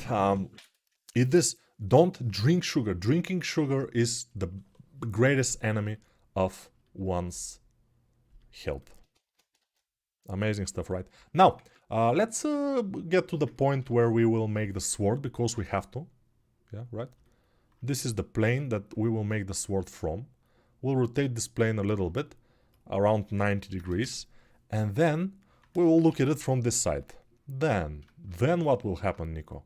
eat this. Don't drink sugar. Drinking sugar is the greatest enemy of one's health. Amazing stuff, right? Now, let's get to the point where we will make the sword, because we have to. Yeah, right? This is the plane that we will make the sword from. We'll rotate this plane a little bit, around 90 degrees, and then we will look at it from this side. Then what will happen, Nico?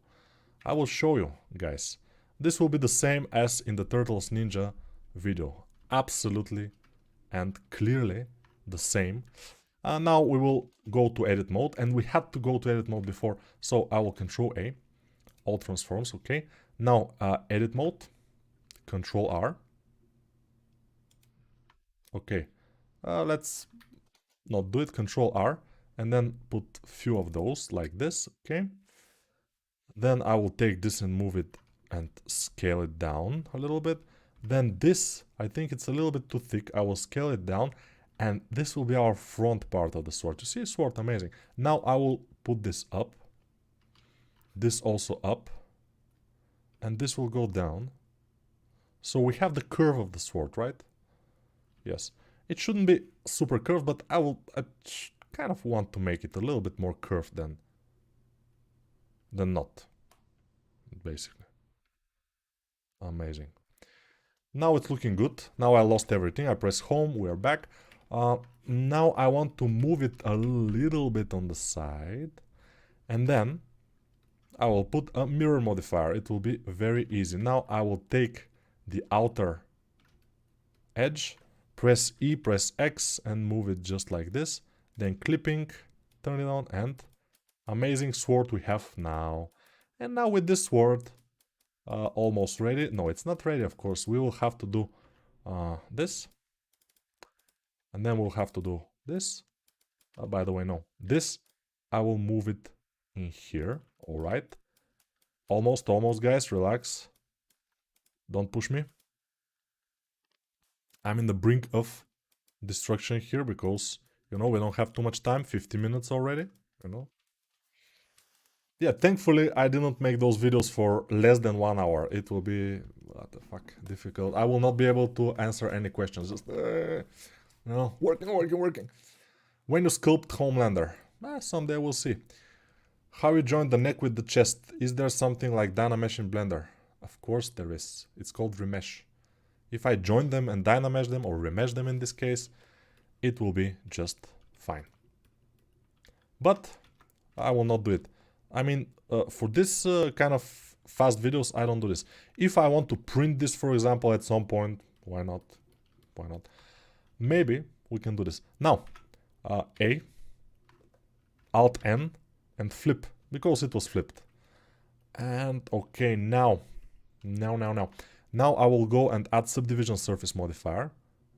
I will show you, guys. This will be the same as in the Turtles Ninja video. Absolutely and clearly the same. Now we will go to edit mode, and we had to go to edit mode before, so I will Control A, all transforms, okay. Now edit mode, Control R. Okay, let's not do it, Control R, and then put few of those like this, okay. Then I will take this and move it and scale it down a little bit. Then this, I think it's a little bit too thick, I will scale it down, and this will be our front part of the sword. You see, sword, amazing. Now I will put this up, this also up, and this will go down. So we have the curve of the sword, right? Yes. It shouldn't be super curved, but I kind of want to make it a little bit more curved than not, basically. Amazing. Now it's looking good. Now I lost everything. I press home, we are back. Now I want to move it a little bit on the side, and then I will put a mirror modifier. It will be very easy. Now I will take the outer edge, press E, press X, and move it just like this. Then clipping, turn it on, and amazing sword we have now. And now with this sword, almost ready. No, it's not ready, of course. We will have to do this. And then we'll have to do this. By the way, no. This, I will move it in here. All right. Almost, guys. Relax. Don't push me. I'm in the brink of destruction here because, you know, we don't have too much time. 50 minutes already, you know. Yeah, thankfully, I didn't make those videos for less than 1 hour. It will be, what the fuck, difficult. I will not be able to answer any questions. Just, no, working. When you sculpt Homelander? Someday we'll see. How you join the neck with the chest? Is there something like Dynamesh in Blender? Of course there is. It's called remesh. If I join them and Dynamesh them, or remesh them in this case, it will be just fine. But I will not do it. I mean, for this kind of fast videos, I don't do this. If I want to print this, for example, at some point, why not? Why not? Maybe we can do this. Now, A, Alt N, and flip, because it was flipped. And okay, now I will go and add subdivision surface modifier,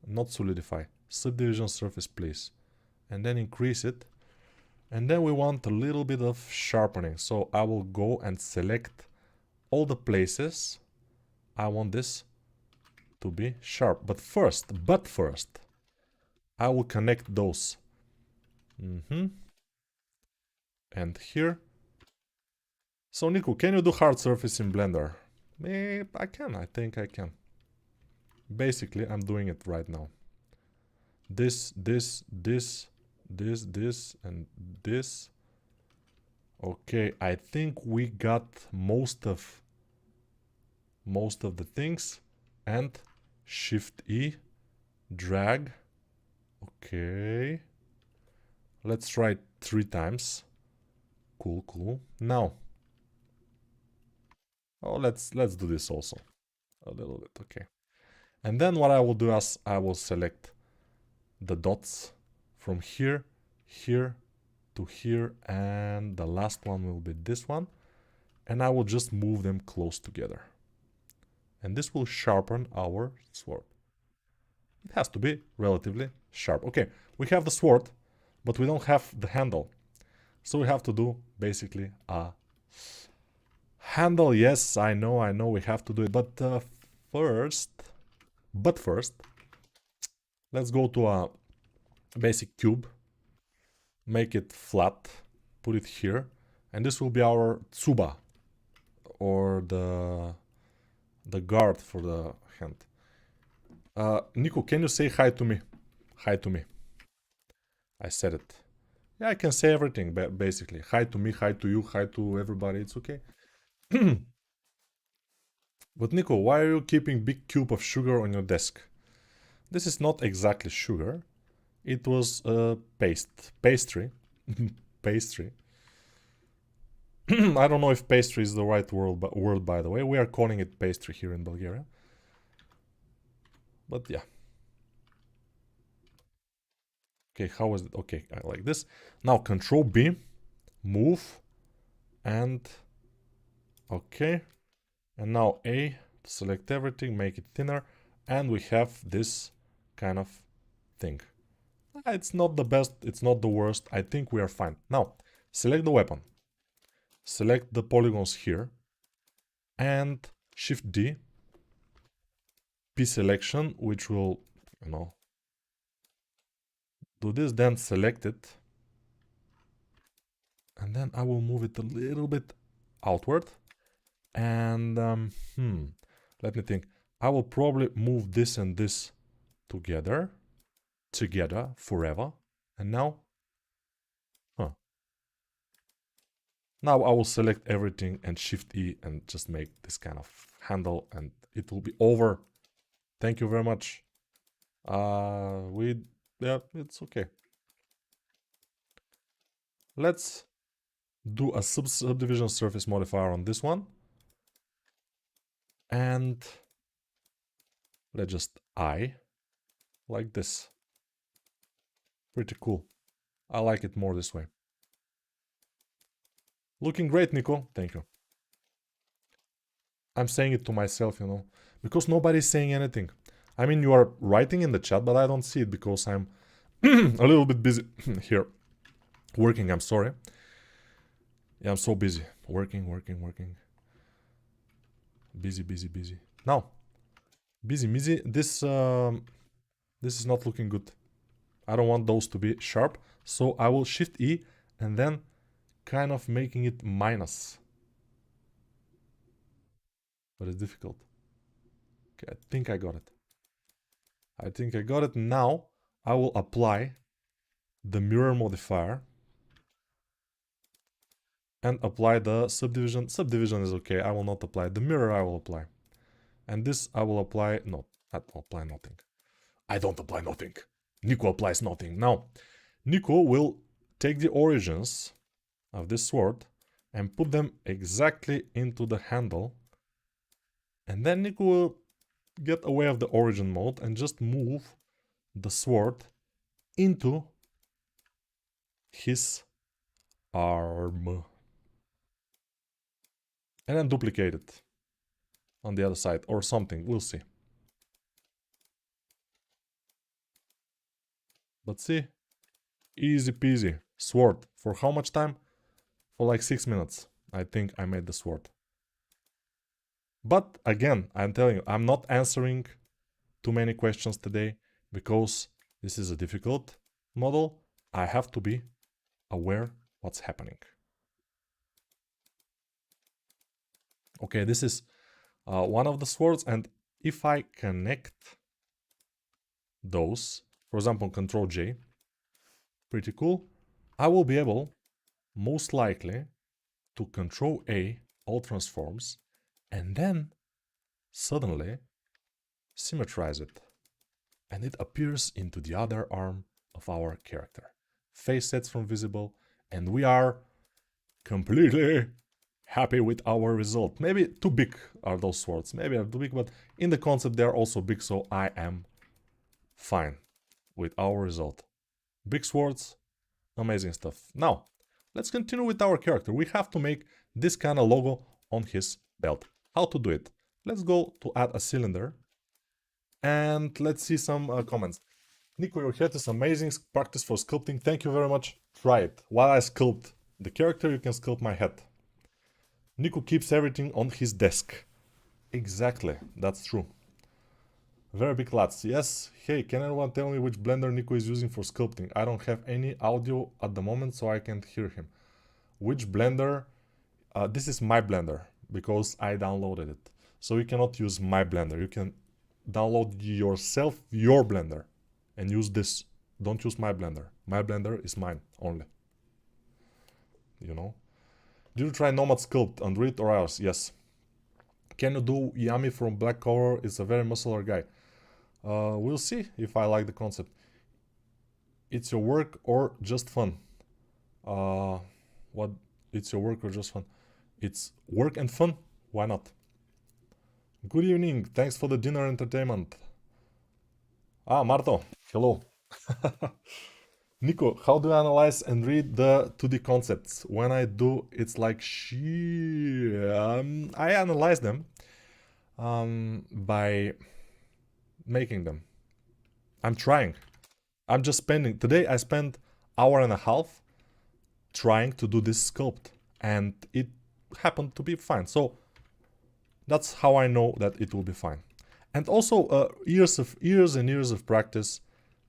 not solidify, subdivision surface, please, and then increase it. And then we want a little bit of sharpening, so I will go and select all the places I want this to be sharp. But first, I will connect those. And here. So Nico, can you do hard surface in Blender? I can, I think I can. Basically, I'm doing it right now. This, and this. Okay, I think we got most of the things. And Shift E, drag. Okay. Let's try it 3 times. Cool. Now, let's do this also a little bit. Okay. And then what I will do is I will select the dots from here to here, and the last one will be this one, and I will just move them close together, and this will sharpen our sword. It has to be relatively sharp. Okay, we have the sword, but we don't have the handle, so we have to do basically a handle. Yes, I know we have to do it, but first, let's go to a basic cube, make it flat, put it here, and this will be our tsuba, or the guard for the hand. Nico, can you say hi to me? Hi to me. I said it. Yeah, I can say everything, basically. Hi to me, hi to you, hi to everybody, it's okay. But Nico, why are you keeping big cube of sugar on your desk? This is not exactly sugar. It was pastry. Pastry. I don't know if pastry is the right word, by the way. We are calling it pastry here in Bulgaria. But yeah. Okay, how is it? Okay, I like this. Now Control B, move, and okay. And now A, select everything, make it thinner, and we have this kind of thing. It's not the best, it's not the worst. I think we are fine. Now, select the weapon. Select the polygons here. And Shift D. P selection, which will, you know, do this, then select it. And then I will move it a little bit outward. And, let me think. I will probably move this and this together forever. And now, now I will select everything and Shift E and just make this kind of handle, and it will be over. Thank you very much. Yeah, it's okay. Let's do a subdivision surface modifier on this one. And let's just like this. Pretty cool. I like it more this way. Looking great, Nico. Thank you. I'm saying it to myself, you know, because nobody's saying anything. I mean, you are writing in the chat, but I don't see it because I'm a little bit busy here. Working, I'm sorry. Yeah, I'm so busy. Working. Busy. Now, busy. This is not looking good. I don't want those to be sharp, so I will Shift E and then kind of making it minus. But it's difficult. Okay, I think I got it. Now I will apply the mirror modifier and apply the subdivision. Subdivision is okay. I will not apply the mirror. I will apply, and this I will apply. No, I don't apply nothing. I don't apply nothing. Nico applies nothing. Now, Nico will take the origins of this sword and put them exactly into the handle, and then Nico will get away of the origin mode and just move the sword into his arm. And then duplicate it on the other side or something, we'll see. But see, easy peasy. Sword. For how much time? For like 6 minutes. I think I made the sword. But again, I'm telling you, I'm not answering too many questions today because this is a difficult model. I have to be aware what's happening. Okay, this is one of the swords, and if I connect those, for example, Control J, pretty cool, I will be able, most likely, to Control A, all transforms, and then suddenly symmetrize it. And it appears into the other arm of our character. Face sets from visible, and we are completely happy with our result. Maybe too big are those swords. Maybe they're too big, but in the concept they're also big, so I am fine with our result. Big swords, amazing stuff. Now, let's continue with our character. We have to make this kind of logo on his belt. How to do it? Let's go to add a cylinder. And let's see some comments. Nico, your head is amazing. Practice for sculpting. Thank you very much. Try it. While I sculpt the character, you can sculpt my head. Nico keeps everything on his desk. Exactly. That's true. Very big lads. Yes. Hey, can anyone tell me which blender Nico is using for sculpting? I don't have any audio at the moment, so I can't hear him. Which blender? This is my blender, because I downloaded it. So you cannot use my blender. You can download yourself your blender and use this. Don't use my blender. My blender is mine only. You know? Did you try Nomad Sculpt, Android or iOS? Yes. Can you do Yami from Black Cover? It's a very muscular guy. We'll see if I like the concept. It's your work or just fun? What? It's your work or just fun? It's work and fun. Why not? Good evening. Thanks for the dinner entertainment. Ah, Marto. Hello. Nico, how do I analyze and read the 2D concepts? When I do, it's like I analyze them by making them. I'm trying. I'm just spending... Today I spent hour and a half trying to do this sculpt, and it happened to be fine. So that's how I know that it will be fine. And also years and years of practice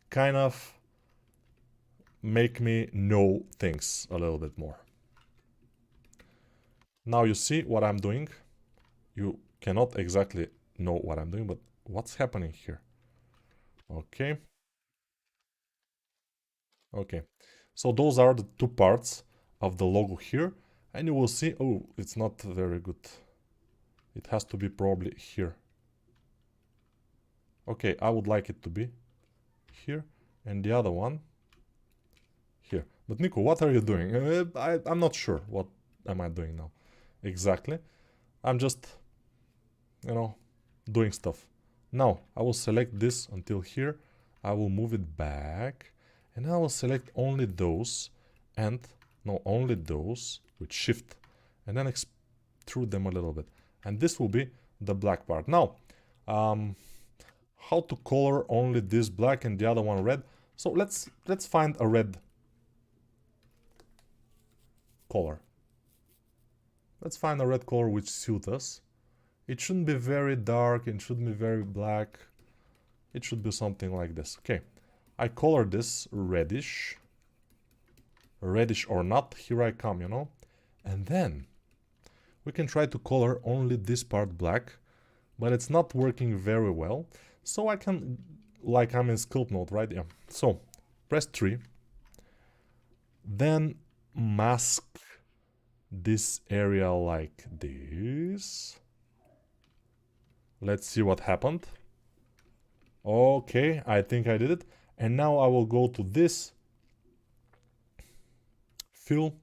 kind of make me know things a little bit more. Now you see what I'm doing. You cannot exactly know what I'm doing, but what's happening here? Okay. Okay. So those are the two parts of the logo here. And you will see, oh, it's not very good. It has to be probably here. Okay, I would like it to be here. And the other one here. But Nico, what are you doing? I'm not sure. What am I doing now? Exactly. I'm just, you know, doing stuff. Now, I will select this until here. I will move it back. And I will select only those. And, no, only those with shift. And then extrude them a little bit. And this will be the black part. Now, how to color only this black and the other one red? So let's find a red color. Let's find a red color which suits us. It shouldn't be very dark, it shouldn't be very black. It should be something like this. Okay, I color this reddish. Reddish or not, here I come, you know. And then we can try to color only this part black, but it's not working very well. So I can, like I'm in sculpt mode, right? Yeah. So press 3. Then mask this area like this. Let's see what happened. Okay, I think I did it. And now I will go to this, fill,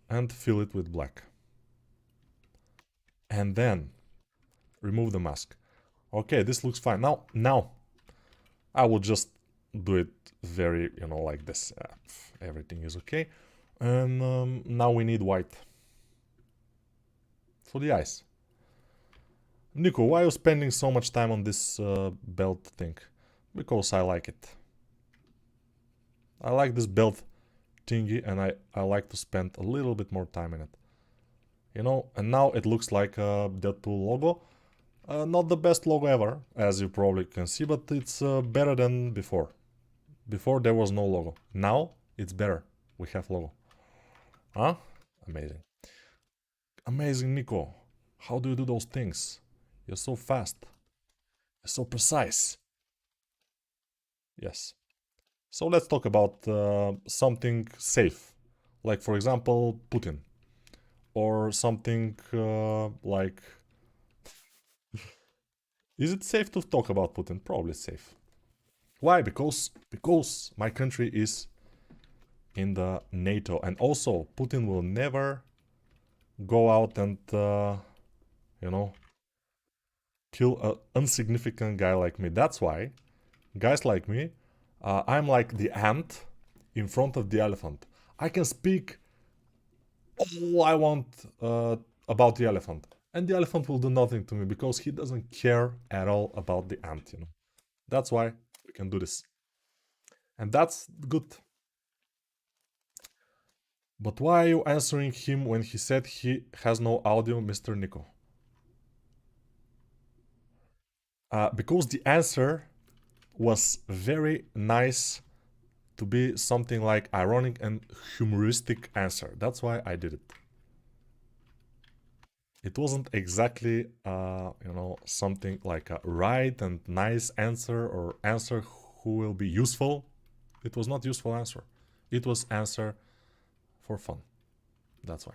and fill it with black. And then remove the mask. Okay, this looks fine. Now I will just do it very, you know, like this. Everything is okay. And now we need white for the eyes. Nico, why are you spending so much time on this belt thing? Because I like it. I like this belt thingy, and I like to spend a little bit more time in it. You know, and now it looks like a Deadpool logo. Not the best logo ever, as you probably can see, but it's better than before. Before there was no logo. Now it's better. We have logo. Huh? Amazing. Amazing, Nico. How do you do those things? You're so fast. You're so precise. Yes. So let's talk about something safe. Like, for example, Putin. Or something like... Is it safe to talk about Putin? Probably safe. Why? Because my country is in the NATO. And also, Putin will never go out and, you know, kill an insignificant guy like me. That's why, guys like me, I'm like the ant in front of the elephant. I can speak all I want about the elephant. And the elephant will do nothing to me because he doesn't care at all about the ant, you know. That's why we can do this. And that's good. But why are you answering him when he said he has no audio, Mr. Nico? Because the answer was very nice to be something like ironic and humoristic answer. That's why I did it. It wasn't exactly, you know, something like a right and nice answer or answer who will be useful. It was not useful answer. It was answer for fun. That's why.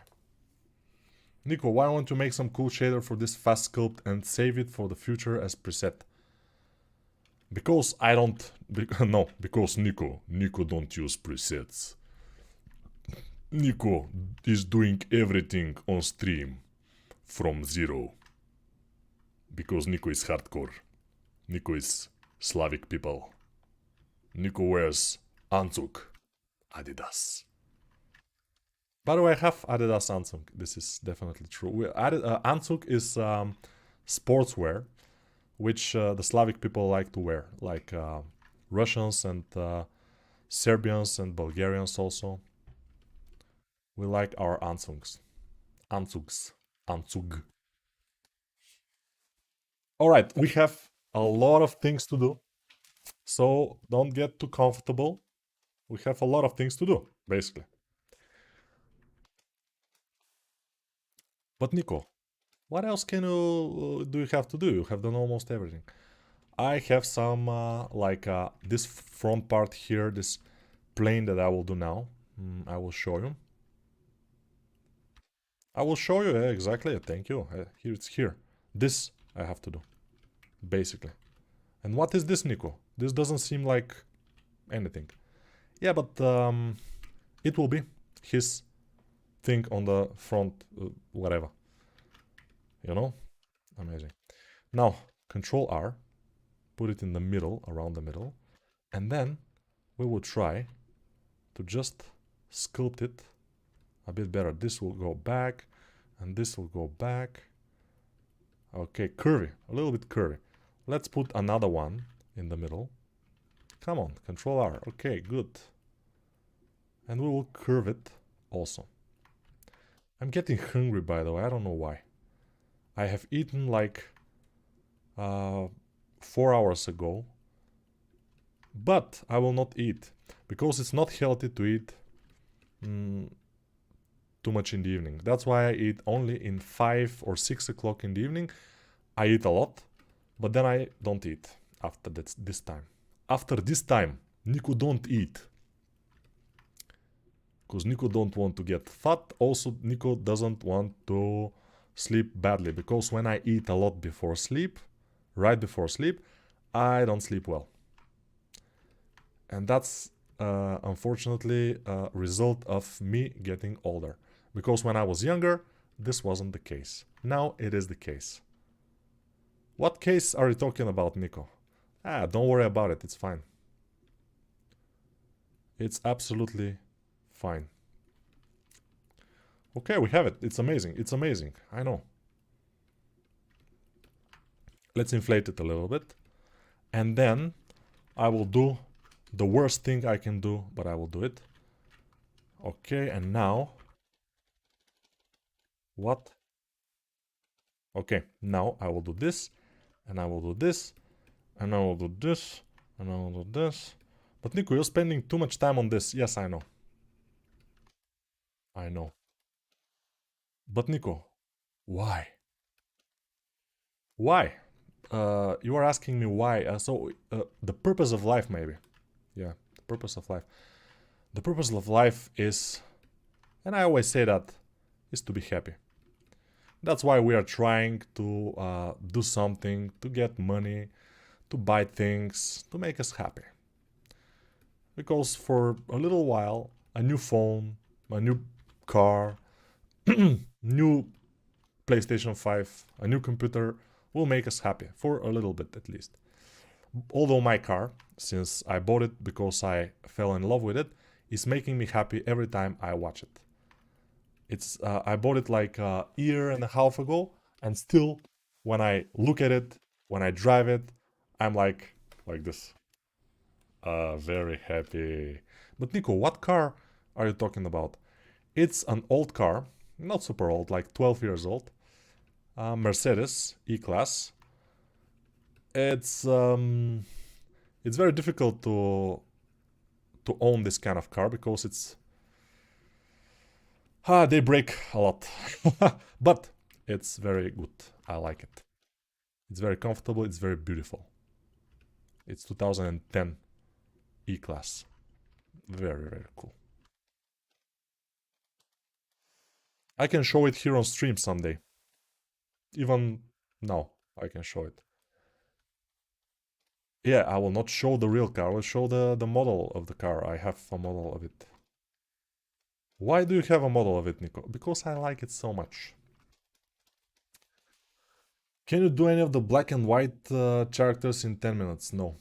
Nico, why don't you make some cool shader for this fast sculpt and save it for the future as preset? Because I don't... no, because Nico don't use presets. Nico is doing everything on stream from zero. Because Nico is hardcore. Nico is Slavic people. Nico wears Anzug. Adidas. By the way, I have Adidas Anzug. This is definitely true. Anzug is sportswear, which the Slavic people like to wear. Like Russians and Serbians and Bulgarians also. We like our Anzugs. Anzug. Alright, we have a lot of things to do. So don't get too comfortable. We have a lot of things to do, basically. But Nico, what else do you have to do? You have done almost everything. I have some, like this front part here, this plane that I will do now. I will show you. I will show you, exactly, thank you. Here, it's here. This I have to do, basically. And what is this, Nico? This doesn't seem like anything. Yeah, but it will be his thing on the front, whatever. You know? Amazing. Now, Control R, put it in the middle, around the middle, and then we will try to just sculpt it a bit better. This will go back, and this will go back. Okay, curvy, a little bit curvy. Let's put another one in the middle. Come on, Control R. Okay, good. And we will curve it also. I'm getting hungry, by the way. I don't know why. I have eaten like 4 hours ago. But I will not eat. Because it's not healthy to eat too much in the evening. That's why I eat only in 5 or 6 o'clock in the evening. I eat a lot. But then I don't eat after this time. After this time, Nico don't eat. Because Nico don't want to get fat. Also, Nico doesn't want to sleep badly. Because when I eat a lot before sleep, right before sleep, I don't sleep well. And that's unfortunately a result of me getting older. Because when I was younger, this wasn't the case. Now it is the case. What case are you talking about, Nico? Don't worry about it, it's fine. It's absolutely fine. Okay, we have it. It's amazing. It's amazing. I know. Let's inflate it a little bit. And then I will do the worst thing I can do, but I will do it. Okay, and now... What? Okay, now I will do this, and I will do this, and I will do this, and I will do this. But Nico, you're spending too much time on this. Yes, I know. I know. But Nico, why? Why? You are asking me why. The purpose of life, maybe. Yeah, the purpose of life. The purpose of life is, and I always say that, is to be happy. That's why we are trying to do something, to get money, to buy things, to make us happy. Because for a little while, a new phone, a new car, new PlayStation 5, a new computer will make us happy, for a little bit at least. Although my car, since I bought it because I fell in love with it, is making me happy every time I watch it. I bought it like a year and a half ago, and still, when I look at it, when I drive it, I'm like this. Very happy. But Nico, what car are you talking about? It's an old car, not super old, like 12 years old. Mercedes E-Class. It's very difficult to own this kind of car because they break a lot. But it's very good. I like it. It's very comfortable. It's very beautiful. It's 2010 E-Class. Very, very cool. I can show it here on stream someday. Even now, I can show it. Yeah, I will not show the real car. I will show the model of the car. I have a model of it. Why do you have a model of it, Nico? Because I like it so much. Can you do any of the black and white characters in 10 minutes? No.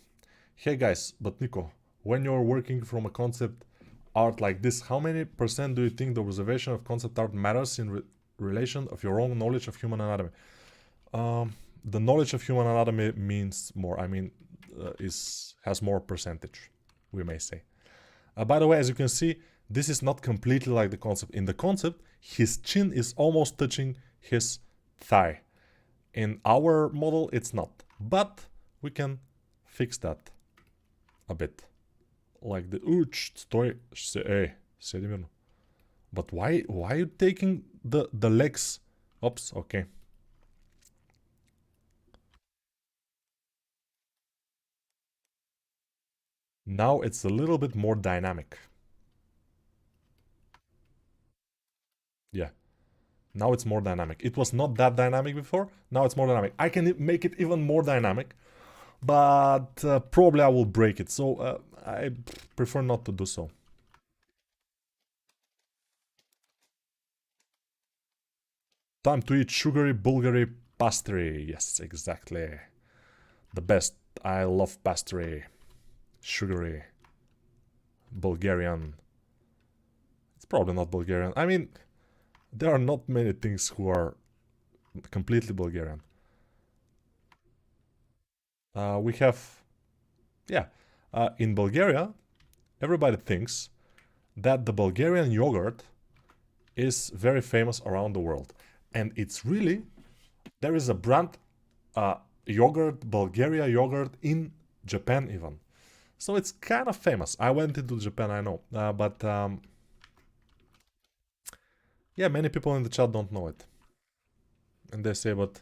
Hey guys, but Nico, when you're working from a concept art like this, how many % do you think the observation of concept art matters in relation of your own knowledge of human anatomy? The knowledge of human anatomy means more. I mean, has more percentage, we may say. By the way, as you can see, this is not completely like the concept. In the concept, his chin is almost touching his thigh. In our model, it's not. But we can fix that a bit. Like the... Sтой, сиди мирно. But why are you taking the legs? Oops, okay. Now it's a little bit more dynamic. Yeah. Now it's more dynamic. It was not that dynamic before. Now it's more dynamic. I can make it even more dynamic. But probably I will break it. So I prefer not to do so. Time to eat sugary Bulgari pastry. Yes, exactly. The best. I love pastry. Sugary. Bulgarian. It's probably not Bulgarian. I mean, there are not many things who are completely Bulgarian. We have, yeah, in Bulgaria, everybody thinks that the Bulgarian yogurt is very famous around the world. And it's really, there is a brand, yogurt, Bulgaria yogurt in Japan even. So it's kind of famous. I went into Japan, I know. But yeah, many people in the chat don't know it. And they say, but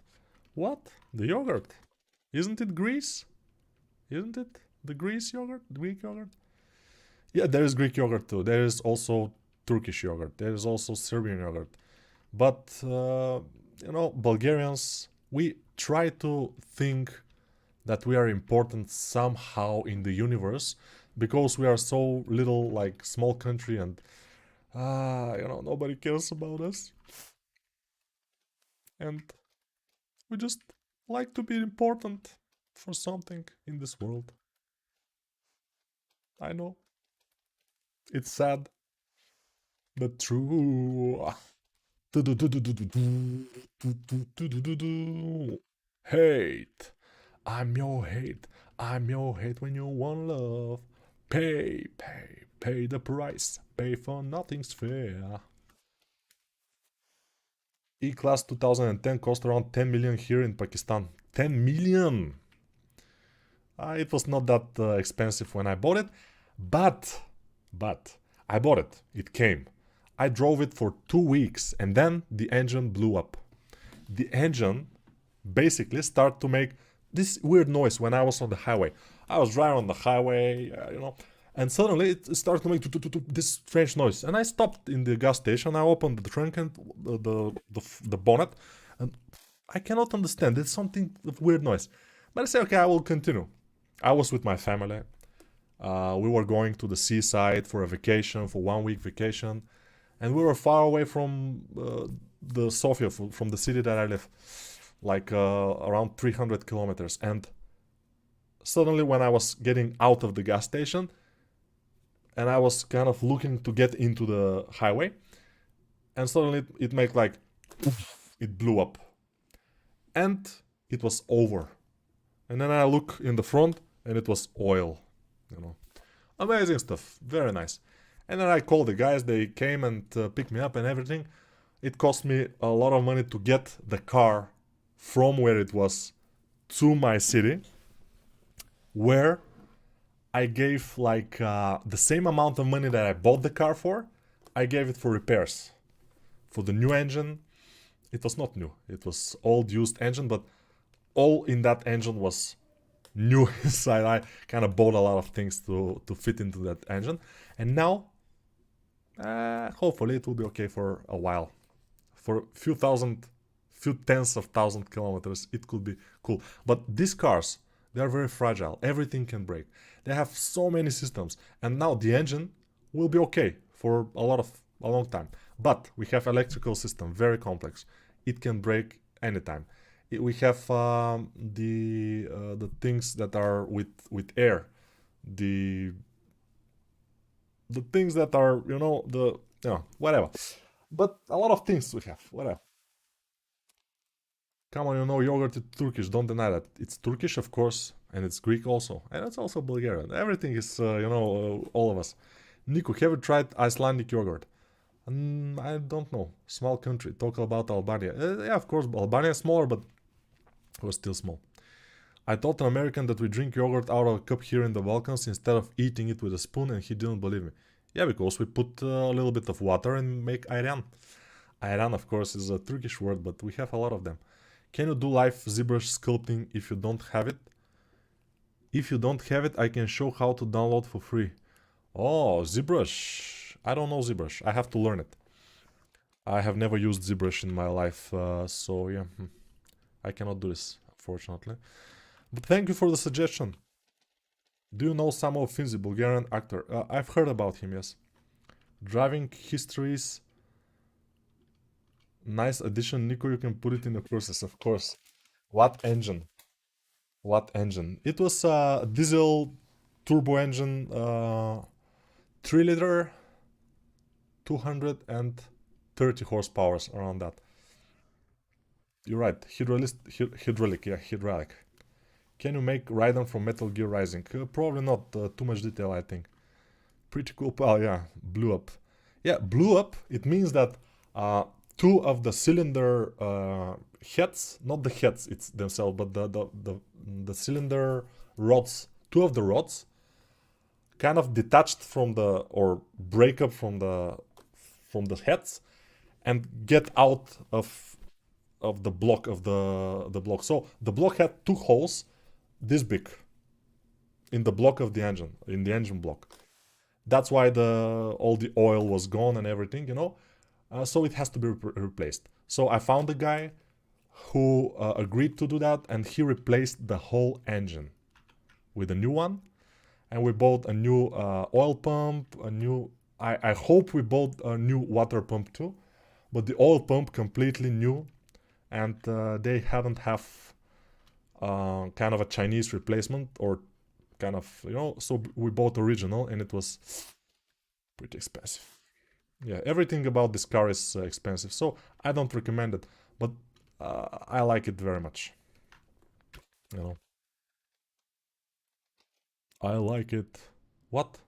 what? The yogurt? Isn't it Greece? Isn't it the Greece yogurt? Greek yogurt? Yeah, there is Greek yogurt too. There is also Turkish yogurt. There is also Serbian yogurt. But, you know, Bulgarians, we try to think that we are important somehow in the universe because we are so little, like, small country and, you know, nobody cares about us. And we just like to be important for something in this world. I know. It's sad, but true. Hate. I'm your hate. I'm your hate when you want love. Pay, pay, pay the price. Pay for nothing's fair. E-Class 2010 cost around 10 million here in Pakistan. 10 million! It was not that expensive when I bought it, but I bought it. It came. I drove it for 2 weeks and then the engine blew up. The engine basically started to make this weird noise when I was on the highway. I was driving on the highway, you know, and suddenly it started to make this strange noise. And I stopped in the gas station. I opened the trunk and the bonnet, and I cannot understand. It's something of weird noise. But I say, okay, I will continue. I was with my family. We were going to the seaside for a vacation, for 1 week vacation, and we were far away from the Sofia, from the city that I live, like around 300 kilometers. And suddenly, when I was getting out of the gas station, and I was kind of looking to get into the highway, and suddenly it made like, it blew up, and it was over. And then I look in the front, and it was oil, you know. Amazing stuff, very nice. And then I called the guys, they came and picked me up and everything. It cost me a lot of money to get the car from where it was to my city, where I gave like the same amount of money that I bought the car for, I gave it for repairs. For the new engine, it was not new, it was old used engine, but all in that engine was new inside. I kind of bought a lot of things to fit into that engine. And now, hopefully it will be okay for a while. For a few tens of thousand kilometers, it could be cool. But these cars, they are very fragile. Everything can break. They have so many systems. And now the engine will be okay for a long time. But we have electrical system, very complex. It can break anytime. We have the things that are with air, the things that are, you know, whatever. But a lot of things we have, whatever. Come on, you know, yogurt is Turkish, don't deny that. It's Turkish, of course, and it's Greek also, and it's also Bulgarian. Everything is, you know, all of us. Nico, have you tried Icelandic yogurt? I don't know. Small country. Talk about Albania. Yeah, of course, Albania is smaller, but it was still small. I told an American that we drink yogurt out of a cup here in the Balkans instead of eating it with a spoon, and he didn't believe me. Yeah, because we put a little bit of water and make ayran. Ayran, of course, is a Turkish word, but we have a lot of them. Can you do live ZBrush sculpting if you don't have it? If you don't have it, I can show how to download for free. Oh, ZBrush. I don't know ZBrush. I have to learn it. I have never used ZBrush in my life, so yeah. I cannot do this, unfortunately. But thank you for the suggestion. Do you know some of Finzi, Bulgarian actor? I've heard about him, yes. Driving histories. Nice addition, Nico. You can put it in the courses, of course. What engine? What engine? It was a diesel turbo engine, 3 liter, 230 horsepower around that. You're right. Hydraulic, yeah, hydraulic. Can you make Raiden from Metal Gear Rising? Probably not. Too much detail, I think. Pretty cool. Oh, yeah. Blew up. Yeah, blew up. It means that two of the cylinder heads, not the heads it's themselves, but the cylinder rods, two of the rods kind of detached from the, or break up from the heads and get out of the block of the block. So the block had two holes this big in the block of the engine, in the engine block. That's why all the oil was gone and everything, you know. So it has to be replaced. So I found a guy who agreed to do that, and he replaced the whole engine with a new one. And we bought a new oil pump, a new. I hope we bought a new water pump too, but the oil pump completely new, and they haven't have kind of a Chinese replacement or kind of, you know. So we bought original, and it was pretty expensive. Yeah, everything about this car is expensive, so I don't recommend it, but I like it very much, you know. I like it. What?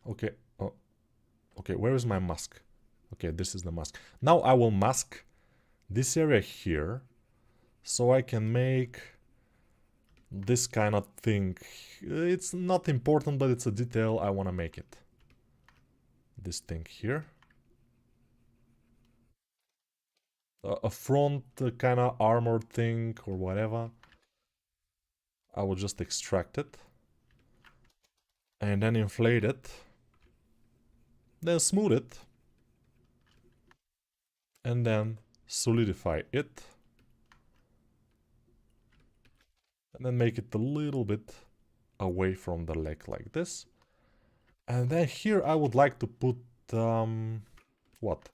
Okay. Oh, okay, where is my mask? Okay, this is the mask. Now I will mask this area here, so I can make this kind of thing. It's not important, but it's a detail. I want to make it. This thing here. A front kind of armored thing or whatever. I will just extract it. And then inflate it. Then smooth it. And then solidify it. And then make it a little bit away from the leg like this. And then here I would like to put what?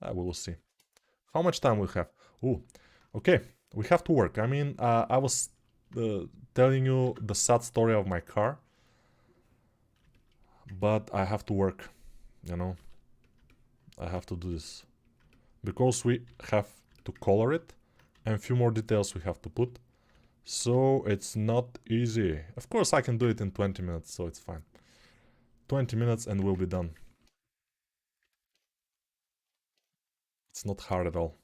I will see. How much time we have? Ooh, okay, we have to work. I mean, I was telling you the sad story of my car, but I have to work, you know. I have to do this because we have to color it and a few more details we have to put. So it's not easy. Of course, I can do it in 20 minutes, so it's fine. 20 minutes and we'll be done. It's not hard at all.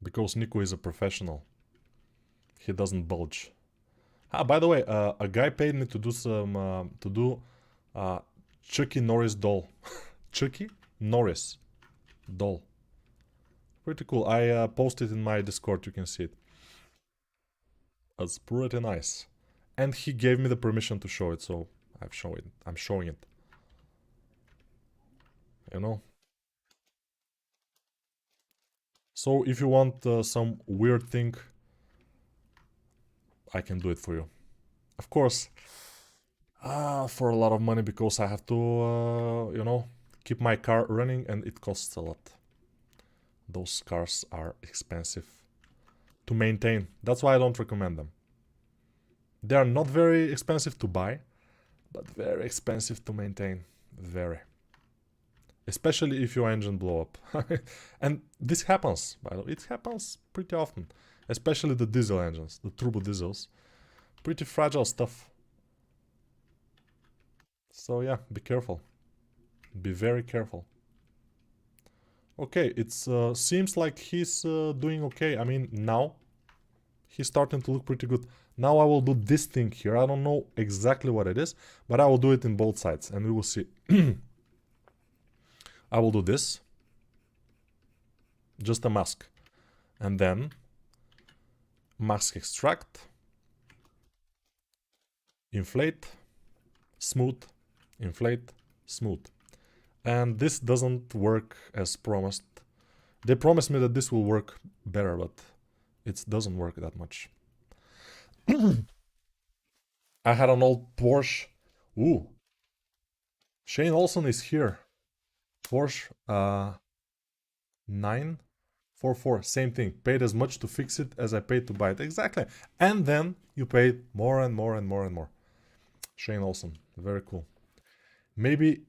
Because Nico is a professional. He doesn't bulge. Ah, by the way, a guy paid me to do some, Chucky Norris doll. Chucky Norris doll. Pretty cool. I posted in my Discord, you can see it. It's pretty nice. And he gave me the permission to show it, so I'm showing it. You know? So if you want some weird thing, I can do it for you. Of course, for a lot of money, because I have to, you know, keep my car running, and it costs a lot. Those cars are expensive to maintain. That's why I don't recommend them. They are not very expensive to buy, but very expensive to maintain. Very. Especially if your engine blow up. And this happens, by the way. It happens pretty often. Especially the diesel engines, the turbo diesels. Pretty fragile stuff. So yeah, be careful. Be very careful. Okay, it seems like he's doing okay. I mean, now he's starting to look pretty good. Now I will do this thing here. I don't know exactly what it is, but I will do it in both sides and we will see. I will do this. Just a mask. And then mask extract. Inflate. Smooth. Inflate. Smooth. And this doesn't work as promised. They promised me that this will work better, but it doesn't work that much. I had an old Porsche. Ooh, Shane Olson is here. Porsche 944. Same thing. Paid as much to fix it as I paid to buy it. Exactly. And then you paid more and more and more and more. Shane Olson. Very cool. Maybe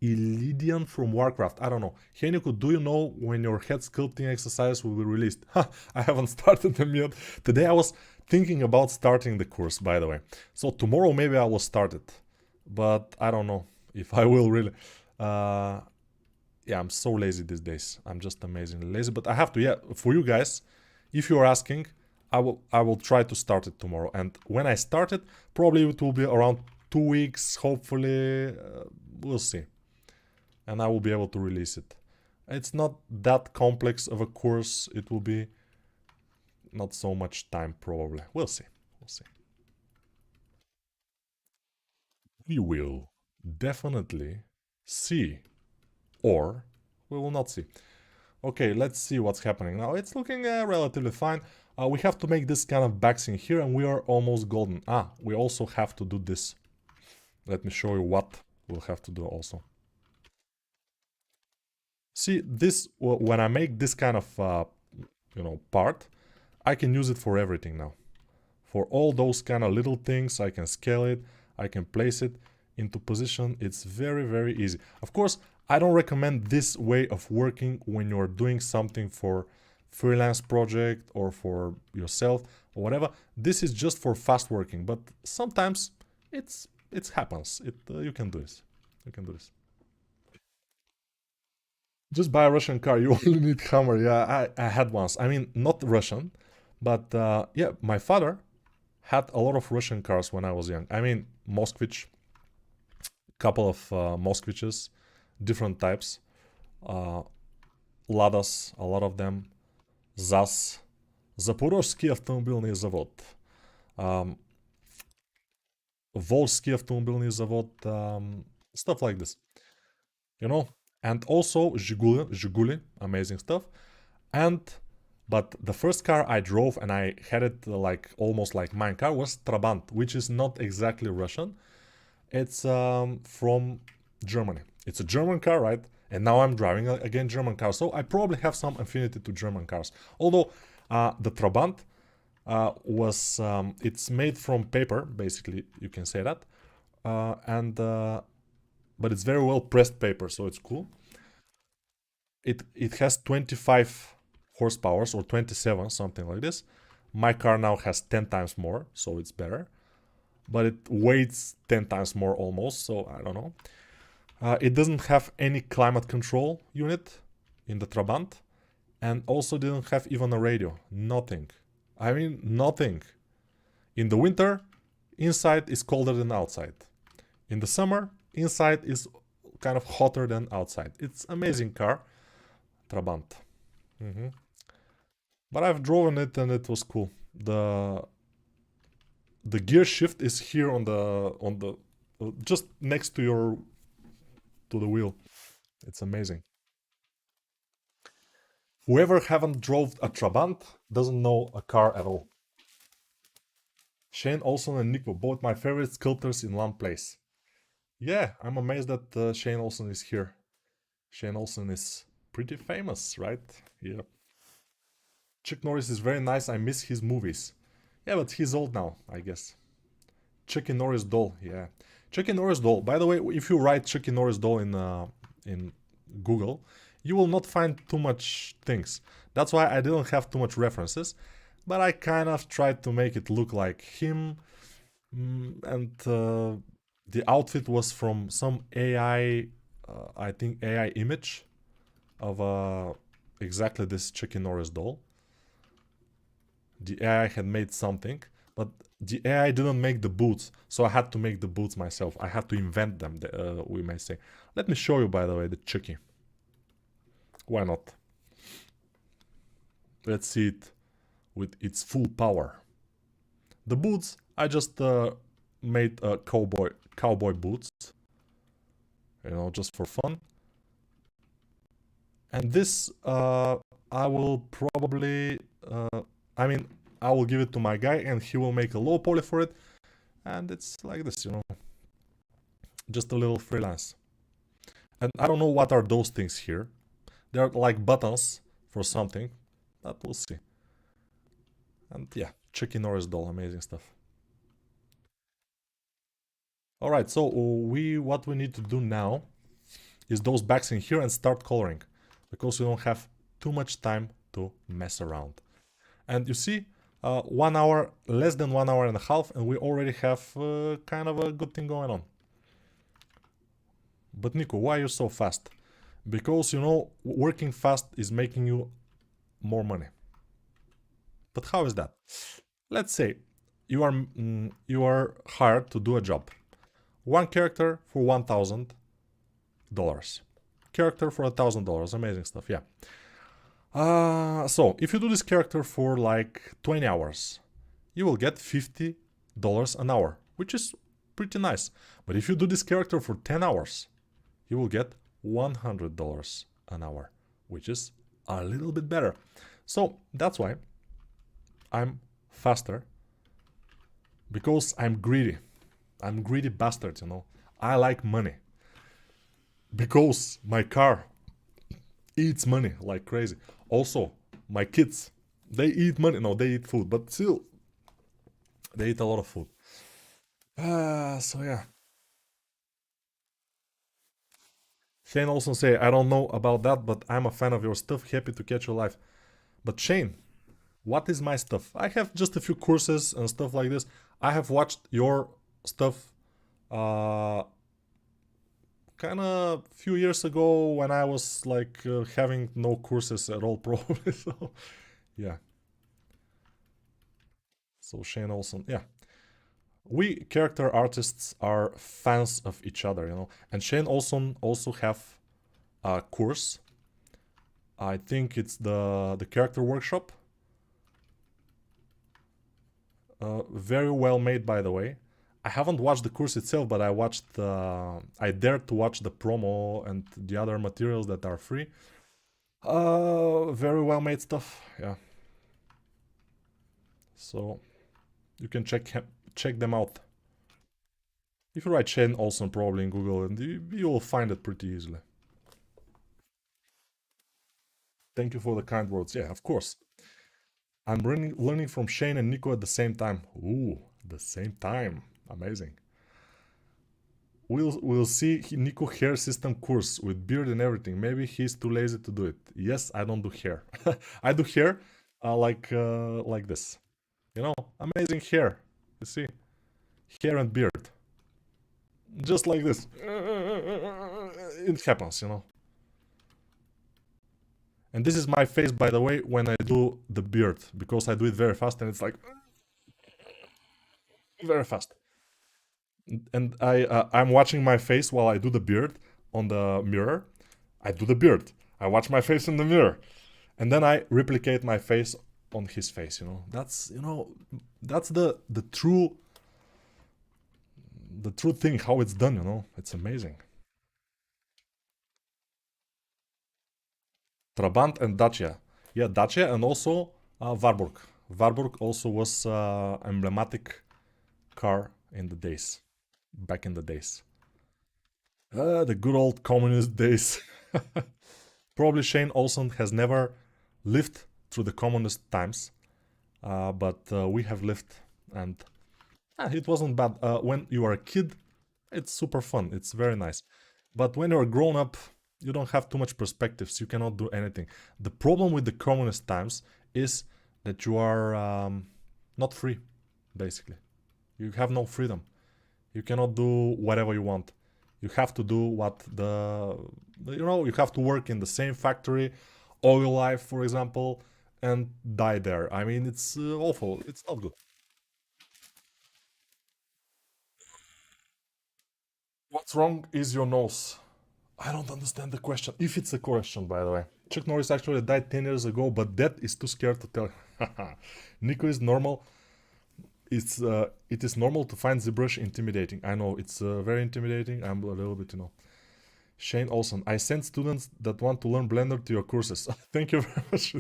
Illidian from Warcraft. I don't know. Heniku, do you know when your head sculpting exercise will be released? I haven't started them yet. Today I was thinking about starting the course, by the way. So tomorrow maybe I will start it. But I don't know if I will really. Yeah, I'm so lazy these days. I'm just amazingly lazy. But I have to, yeah, for you guys, if you're asking, I will try to start it tomorrow. And when I start it, probably it will be around 2 weeks, hopefully. We'll see. And I will be able to release it. It's not that complex of a course. It will be not so much time, probably. We'll see. We'll see. We will definitely see, or we will not see. Okay, let's see what's happening now. It's looking relatively fine. We have to make this kind of backs in here, and we are almost golden. We also have to do this. Let me show you what we'll have to do also. See, this, when I make this kind of, part, I can use it for everything now. For all those kind of little things, I can scale it, I can place it into position. It's very, very easy. Of course, I don't recommend this way of working when you're doing something for freelance project or for yourself or whatever. This is just for fast working, but sometimes it happens. You can do this. You can do this. Just buy a Russian car. You only need hammer. Yeah, I had once. I mean, not Russian, but yeah, my father had a lot of Russian cars when I was young. I mean, Moskvich, couple of Moskviches, different types. Uh, Ladas, a lot of them. ZAS, Запорожский автомобильный завод. Volsky автомобильный завод. Stuff like this. You know? And also Zhiguli, amazing stuff. But the first car I drove and I had it like almost like my car was Trabant, which is not exactly Russian. It's from Germany. It's a German car, right? And now I'm driving again German car, so I probably have some affinity to German cars. Although the Trabant was it's made from paper, basically you can say that, but it's very well pressed paper, so it's cool. It has 25 horsepower or 27, something like this. My car now has 10 times more, so it's better. But it weighs 10 times more almost, so I don't know. It doesn't have any climate control unit in the Trabant, and also didn't have even a radio. Nothing. I mean, nothing. In the winter, inside is colder than outside. In the summer, inside is kind of hotter than outside. It's amazing car, Trabant. But I've driven it and it was cool. The gear shift is here on the just next to the wheel. It's amazing. Whoever haven't drove a Trabant doesn't know a car at all. Shane Olson and Nico, both my favorite sculptors in one place. Yeah, I'm amazed that Shane Olson is here. Shane Olson is pretty famous, right? Yeah. Chuck Norris is very nice. I miss his movies. Yeah, but he's old now, I guess. Chucky Norris doll, yeah. Chucky Norris doll. By the way, if you write Chucky Norris doll in Google, you will not find too much things. That's why I didn't have too much references, but I kind of tried to make it look like him. And the outfit was from some AI, I think AI image of exactly this Chucky Norris doll. The AI had made something, but the AI didn't make the boots, so I had to make the boots myself. I had to invent them, we may say. Let me show you, by the way, the Chucky. Why not? Let's see it with its full power. The boots, I just made cowboy boots, just for fun. And this, I will probably, I mean, I will give it to my guy and he will make a low poly for it. And it's like this, you know, just a little freelance. And I don't know what are those things here. They're like buttons for something, but we'll see. And yeah, Chucky Norris doll, amazing stuff. All right, so what we need to do now is those bags in here and start coloring, because we don't have too much time to mess around. And you see, 1 hour, less than 1 hour and a half, and we already have kind of a good thing going on. But Nico, why are you so fast? Because, you know, working fast is making you more money. But how is that? Let's say you are hired to do a job. One character for $1,000. Character for $1,000. Amazing stuff, yeah. So if you do this character for like 20 hours, you will get $50 an hour, which is pretty nice. But if you do this character for 10 hours, you will get $100 an hour, which is a little bit better. So that's why I'm faster, because I'm greedy. I'm greedy bastard, you know. I like money. Because my car eats money like crazy. Also, my kids, they eat money. No, they eat food, but still, they eat a lot of food. So yeah. Shane also say, I don't know about that, but I'm a fan of your stuff. Happy to catch you live. But Shane, what is my stuff? I have just a few courses and stuff like this. I have watched your stuff kind of few years ago when I was like having no courses at all probably. So yeah. So Shane Olson, yeah. We character artists are fans of each other, you know. And Shane Olson also have a course. I think it's the character workshop. Very well made, by the way. I haven't watched the course itself, but I dared to watch the promo and the other materials that are free. Very well made stuff, yeah. So you can check them out. If you write Shane Olson probably in Google, and you will find it pretty easily. Thank you for the kind words. Yeah, of course. I'm learning from Shane and Nico at the same time. Ooh, the same time. Amazing. We'll see Nico hair system course with beard and everything. Maybe he's too lazy to do it. Yes, I don't do hair. I do hair like this. You know, amazing hair. You see, hair and beard, just like this. It happens, you know. And this is my face, by the way, when I do the beard, because I do it very fast, and it's like very fast. And I'm watching my face while I do the beard on the mirror. I do the beard. I watch my face in the mirror, and then I replicate my face on his face. That's that's the true thing, how it's done. It's amazing. Trabant and Dacia. Yeah, Dacia and also Warburg. Warburg also was emblematic car in the days, back in the days. The good old communist days. Probably Shane Olson has never lived through the communist times, but we have lived, and it wasn't bad. When you are a kid, it's super fun. It's very nice. But when you're grown up, you don't have too much perspectives. You cannot do anything. The problem with the communist times is that you are not free, basically. You have no freedom. You cannot do whatever you want. You have to do what you have to work in the same factory all your life, for example, and die there. I mean, it's awful. It's not good. What's wrong is your nose. I don't understand the question. If it's a question, by the way. Chuck Norris actually died 10 years ago, but that is too scared to tell. Nico is normal. It is normal to find ZBrush intimidating. I know, it's very intimidating. I'm a little bit. Shane Olson. I send students that want to learn Blender to your courses. Thank you very much.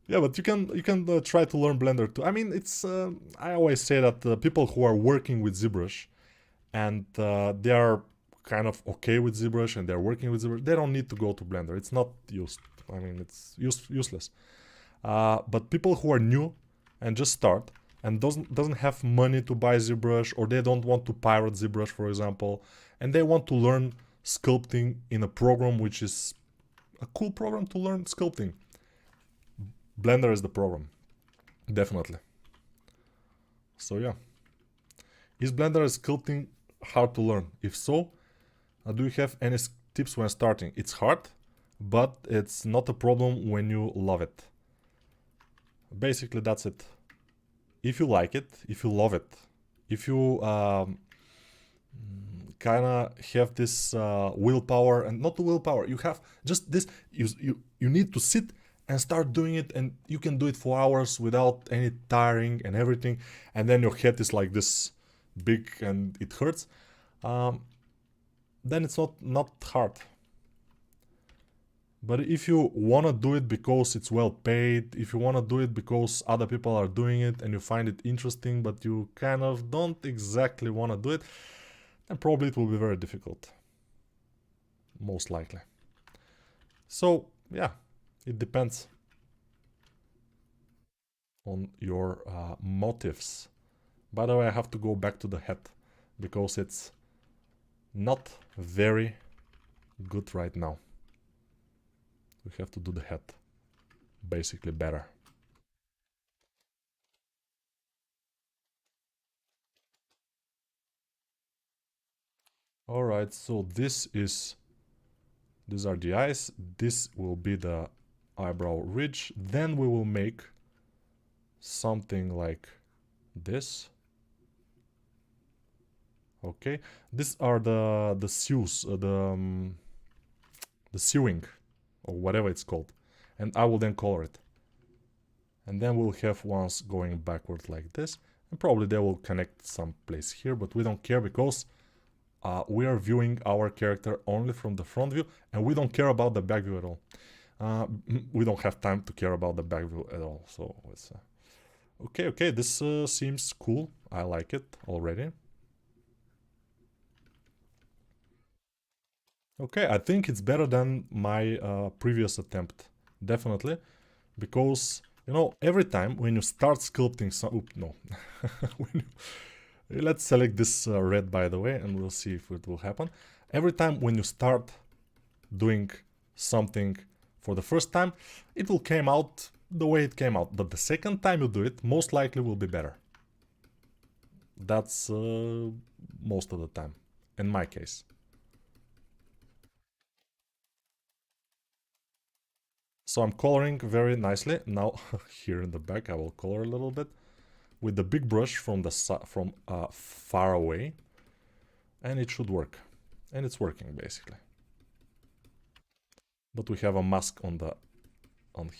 Yeah, but you can try to learn Blender too. I mean, it's I always say that people who are working with ZBrush and they are kind of okay with ZBrush and they're working with ZBrush, they don't need to go to Blender. It's not used. I mean, it's useless. But people who are new and just start and doesn't have money to buy ZBrush, or they don't want to pirate ZBrush, for example, and they want to learn sculpting in a program which is a cool program to learn sculpting, Blender is the program, definitely. So yeah, is Blender sculpting hard to learn? If so, do you have any tips when starting? It's hard, but it's not a problem when you love it. Basically, that's it. If you like it, if you love it, if you kind of have this willpower, and not the willpower, you have just this, you need to sit and start doing it, and you can do it for hours without any tiring and everything, and then your head is like this big and it hurts, then it's not hard. But if you want to do it because it's well paid, if you want to do it because other people are doing it and you find it interesting, but you kind of don't exactly want to do it, then probably it will be very difficult. Most likely. So, yeah, it depends on your motives. By the way, I have to go back to the head because it's not very good right now. We have to do the head basically better. Alright, so these are the eyes. This will be the eyebrow ridge. Then we will make something like this. Okay, these are the sews, the sewing, or whatever it's called, and I will then color it. And then we'll have ones going backward like this, and probably they will connect someplace here, but we don't care because we are viewing our character only from the front view, and we don't care about the back view at all. We don't have time to care about the back view at all, so it's... Okay, this seems cool. I like it already. Okay, I think it's better than my previous attempt, definitely, because, you know, every time when you start sculpting some... Oops, no. Let's select this red, by the way, and we'll see if it will happen. Every time when you start doing something for the first time, it will come out the way it came out, but the second time you do it, most likely will be better. That's most of the time, in my case. So I'm coloring very nicely. Now, here in the back, I will color a little bit with the big brush from the far away, and it should work. And it's working basically. But we have a mask on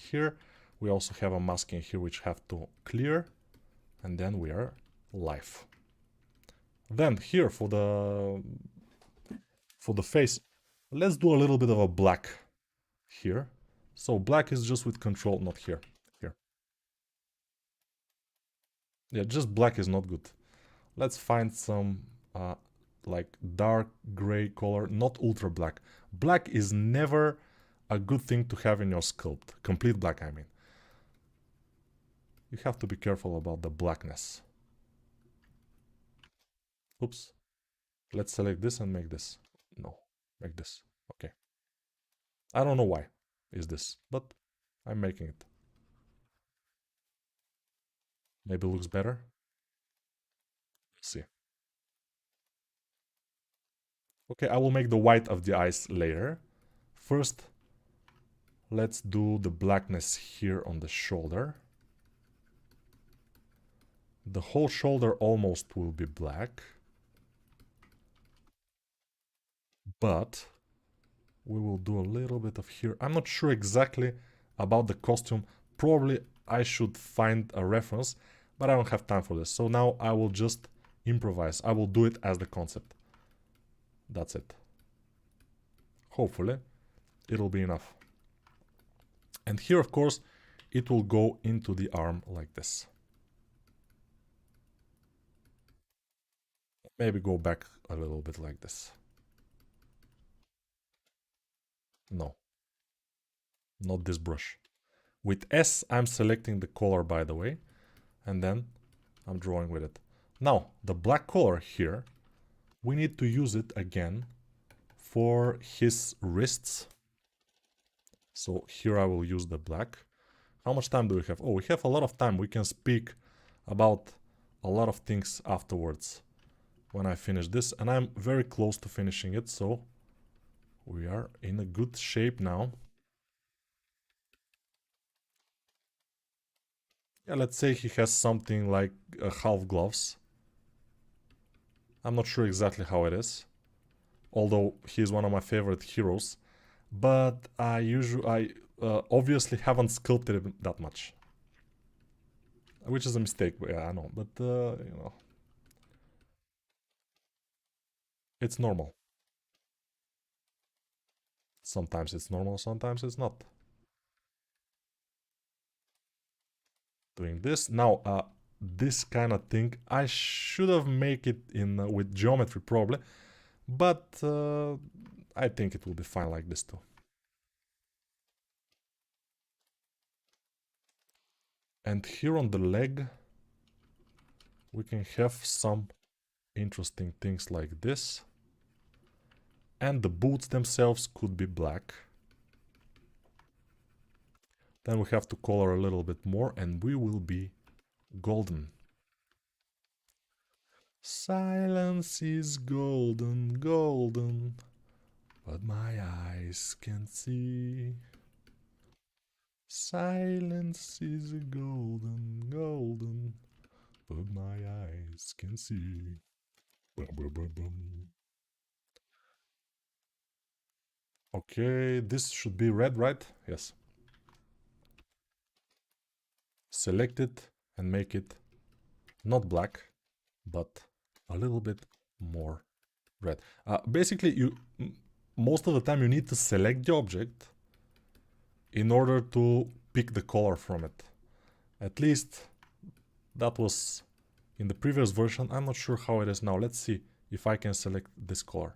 here. We also have a mask in here which have to clear, and then we are live. Then here for the face, let's do a little bit of a black here. So black is just with control, not here. Here. Yeah, just black is not good. Let's find some like dark gray color, not ultra black. Black is never a good thing to have in your sculpt. Complete black, I mean. You have to be careful about the blackness. Oops. Let's select this and make this. No, make this. Okay. I don't know why is this, but I'm making it. Maybe it looks better. Let's see. Okay, I will make the white of the eyes later. First, let's do the blackness here on the shoulder. The whole shoulder almost will be black. But we will do a little bit of here. I'm not sure exactly about the costume. Probably I should find a reference, but I don't have time for this. So now I will just improvise. I will do it as the concept. That's it. Hopefully, it'll be enough. And here, of course, it will go into the arm like this. Maybe go back a little bit like this. No, not this brush. With S, I'm selecting the color, by the way, and then I'm drawing with it. Now, the black color here, we need to use it again for his wrists. So here I will use the black. How much time do we have? Oh, we have a lot of time. We can speak about a lot of things afterwards when I finish this. And I'm very close to finishing it, so we are in a good shape now. Yeah, let's say he has something like half gloves. I'm not sure exactly how it is, although he's one of my favorite heroes. But I obviously haven't sculpted it that much, which is a mistake. But yeah, I know. But you know, it's normal. Sometimes it's normal, sometimes it's not. Doing this now. This kind of thing I should have made it in with geometry probably, but I think it will be fine like this too. And here on the leg, we can have some interesting things like this. And the boots themselves could be black. Then we have to color a little bit more and we will be golden. Silence is golden, golden, but my eyes can see. Silence is golden, golden, but my eyes can see. Bum, bum, bum, bum. Okay, this should be red, right? Yes. Select it and make it not black, but a little bit more red. Basically, most of the time you need to select the object in order to pick the color from it. At least that was in the previous version. I'm not sure how it is now. Let's see if I can select this color.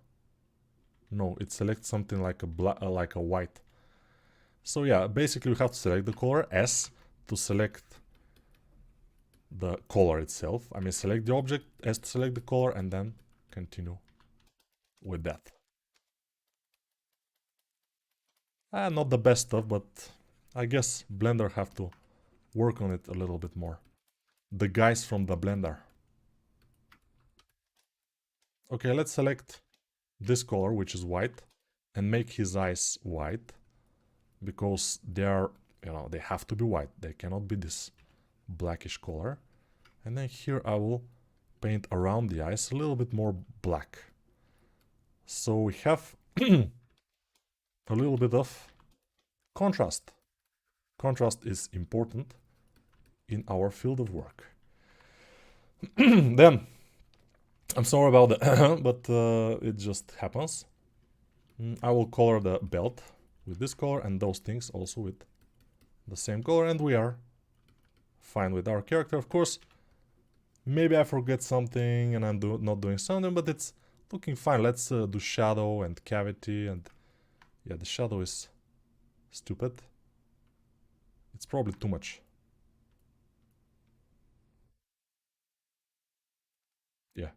No, it selects something like a black, like a white. So yeah, basically you have to select the color S to select the color itself. I mean, select the object, S to select the color, and then continue with that. Not the best stuff, but I guess Blender have to work on it a little bit more. The guys from the Blender. Okay, let's select this color, which is white, and make his eyes white, because they are, you know, they have to be white. They cannot be this blackish color. And then here I will paint around the eyes a little bit more black. So we have a little bit of contrast. Contrast is important in our field of work. Then, I'm sorry about that, but it just happens. I will color the belt with this color and those things also with the same color, and we are fine with our character. Of course, maybe I forget something and I'm not doing something, but it's looking fine. Let's do shadow and cavity, and yeah, the shadow is stupid. It's probably too much. Yeah.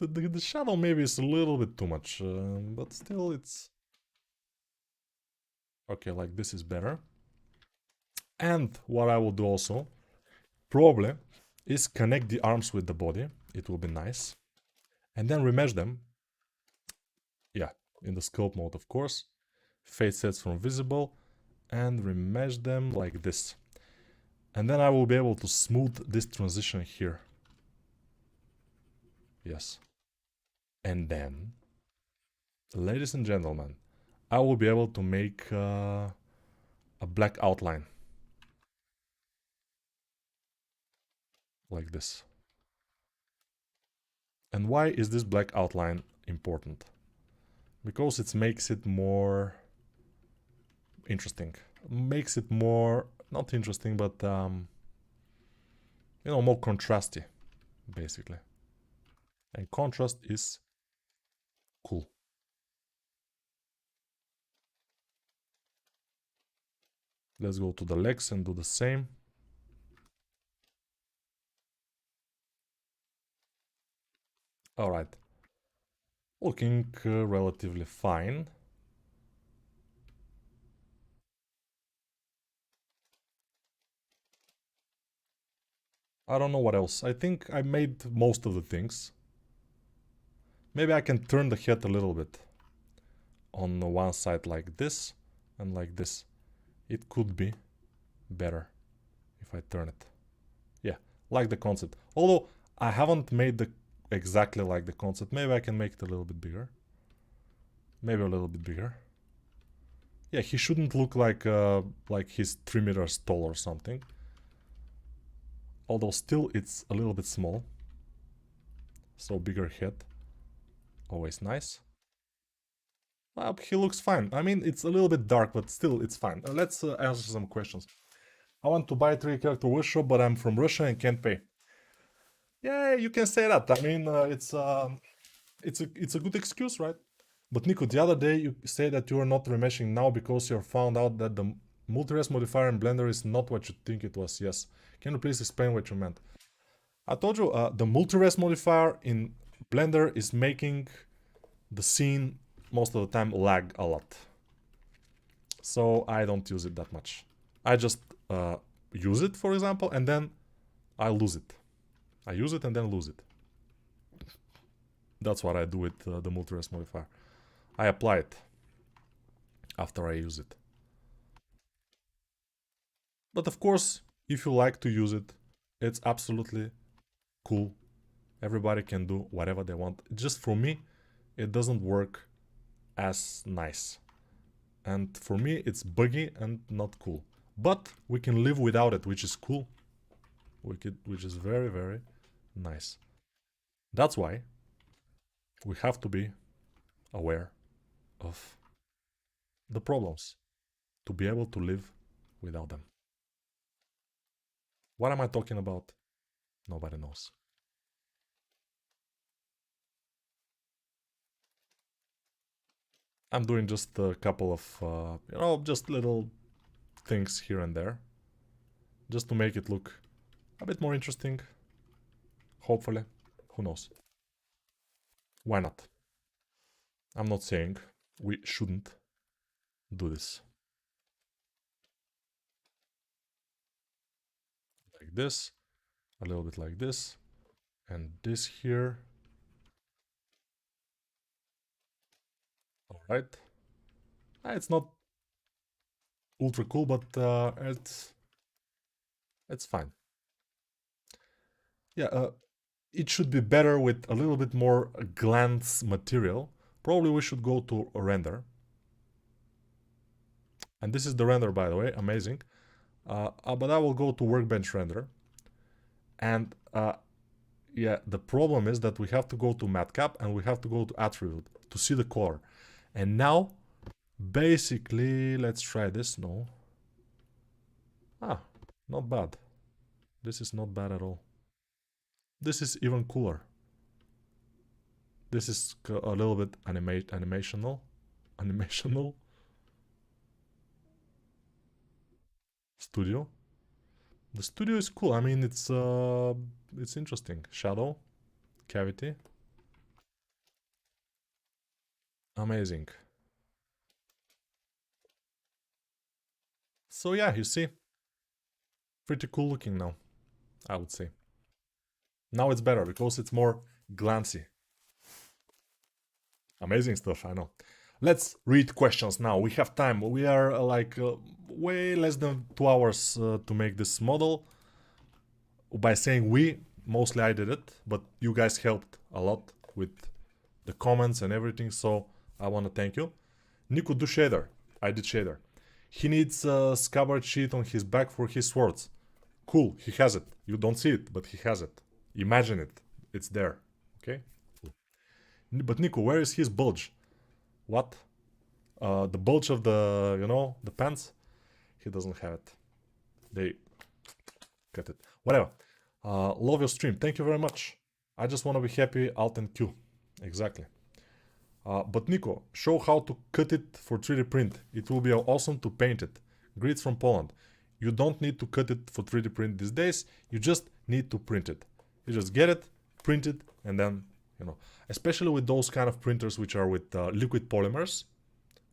The shadow maybe is a little bit too much, but still it's... Okay, like this is better. And what I will do also, probably, is connect the arms with the body. It will be nice. And then remesh them. Yeah, in the sculpt mode, of course. Fade sets from visible. And remesh them like this. And then I will be able to smooth this transition here. Yes. And then, ladies and gentlemen, I will be able to make a black outline. Like this. And why is this black outline important? Because it makes it more interesting. Makes it more, not interesting, but, more contrasty, basically. And contrast is cool. Let's go to the legs and do the same. All right. Looking relatively fine. I don't know what else. I think I made most of the things. Maybe I can turn the head a little bit. On the one side like this and like this. It could be better if I turn it. Yeah, like the concept. Although I haven't made the exactly like the concept. Maybe I can make it a little bit bigger. Maybe a little bit bigger. Yeah, he shouldn't look like he's 3 meters tall or something. Although still it's a little bit small. So bigger head. Always nice. Well, he looks fine. I mean, it's a little bit dark, but still it's fine. Let's answer some questions. I want to buy 3-character workshop, but I'm from Russia and can't pay. Yeah, you can say that. I mean, it's a good excuse, right? But Nico, the other day you say that you are not remeshing now because you found out that the multi-res modifier in Blender is not what you think it was. Yes. Can you please explain what you meant? I told you the multi-res modifier in Blender is making the scene most of the time lag a lot. So I don't use it that much. I just use it, for example, and then I lose it. I use it and then lose it. That's what I do with the multi-res modifier. I apply it after I use it. But of course, if you like to use it, it's absolutely cool. Everybody can do whatever they want. Just for me, it doesn't work as nice. And for me, it's buggy and not cool. But we can live without it, which is cool. Which is very, very nice. That's why we have to be aware of the problems to be able to live without them. What am I talking about? Nobody knows. I'm doing just a couple of, just little things here and there. Just to make it look a bit more interesting. Hopefully. Who knows? Why not? I'm not saying we shouldn't do this. Like this. A little bit like this. And this here. Alright. It's not ultra cool, but it's fine. Yeah, it should be better with a little bit more glance material. Probably we should go to a render. And this is the render, by the way, amazing. But I will go to workbench render. And yeah, the problem is that we have to go to matcap and we have to go to attribute to see the color. And now, basically, let's try this. No. Not bad. This is not bad at all. This is even cooler. This is a little bit animational. Studio. The studio is cool. I mean, it's interesting. Shadow, cavity. Amazing. So yeah, you see, pretty cool looking now, I would say. Now it's better because it's more glancy. Amazing stuff, I know. Let's read questions now. We have time. We are way less than 2 hours to make this model. By saying we, mostly I did it, but you guys helped a lot with the comments and everything, so I want to thank you. Nico, do shader. I did shader. He needs a scabbard sheet on his back for his swords. Cool, he has it. You don't see it, but he has it. Imagine it. It's there. Okay? Cool. But Nico, where is his bulge? What? The bulge of the, the pants, he doesn't have it. They cut it. Whatever. Love your stream. Thank you very much. I just want to be happy, Alt and Q. Exactly. But Nico, show how to cut it for 3D print. It will be awesome to paint it. Greets from Poland. You don't need to cut it for 3D print these days. You just need to print it. You just get it, print it, and then, especially with those kind of printers which are with liquid polymers,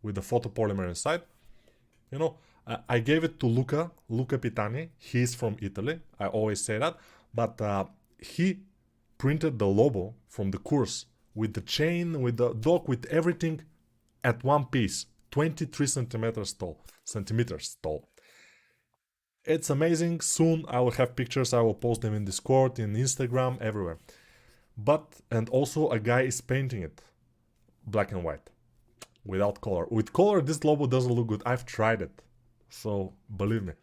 with the photopolymer inside. I gave it to Luca Pitani. He's from Italy. I always say that. But he printed the logo from the course with the chain, with the dog, with everything at one piece. 23 centimeters tall. It's amazing. Soon I will have pictures. I will post them in Discord, in Instagram, everywhere. And also a guy is painting it black and white without color. With color, this logo doesn't look good. I've tried it. So believe me.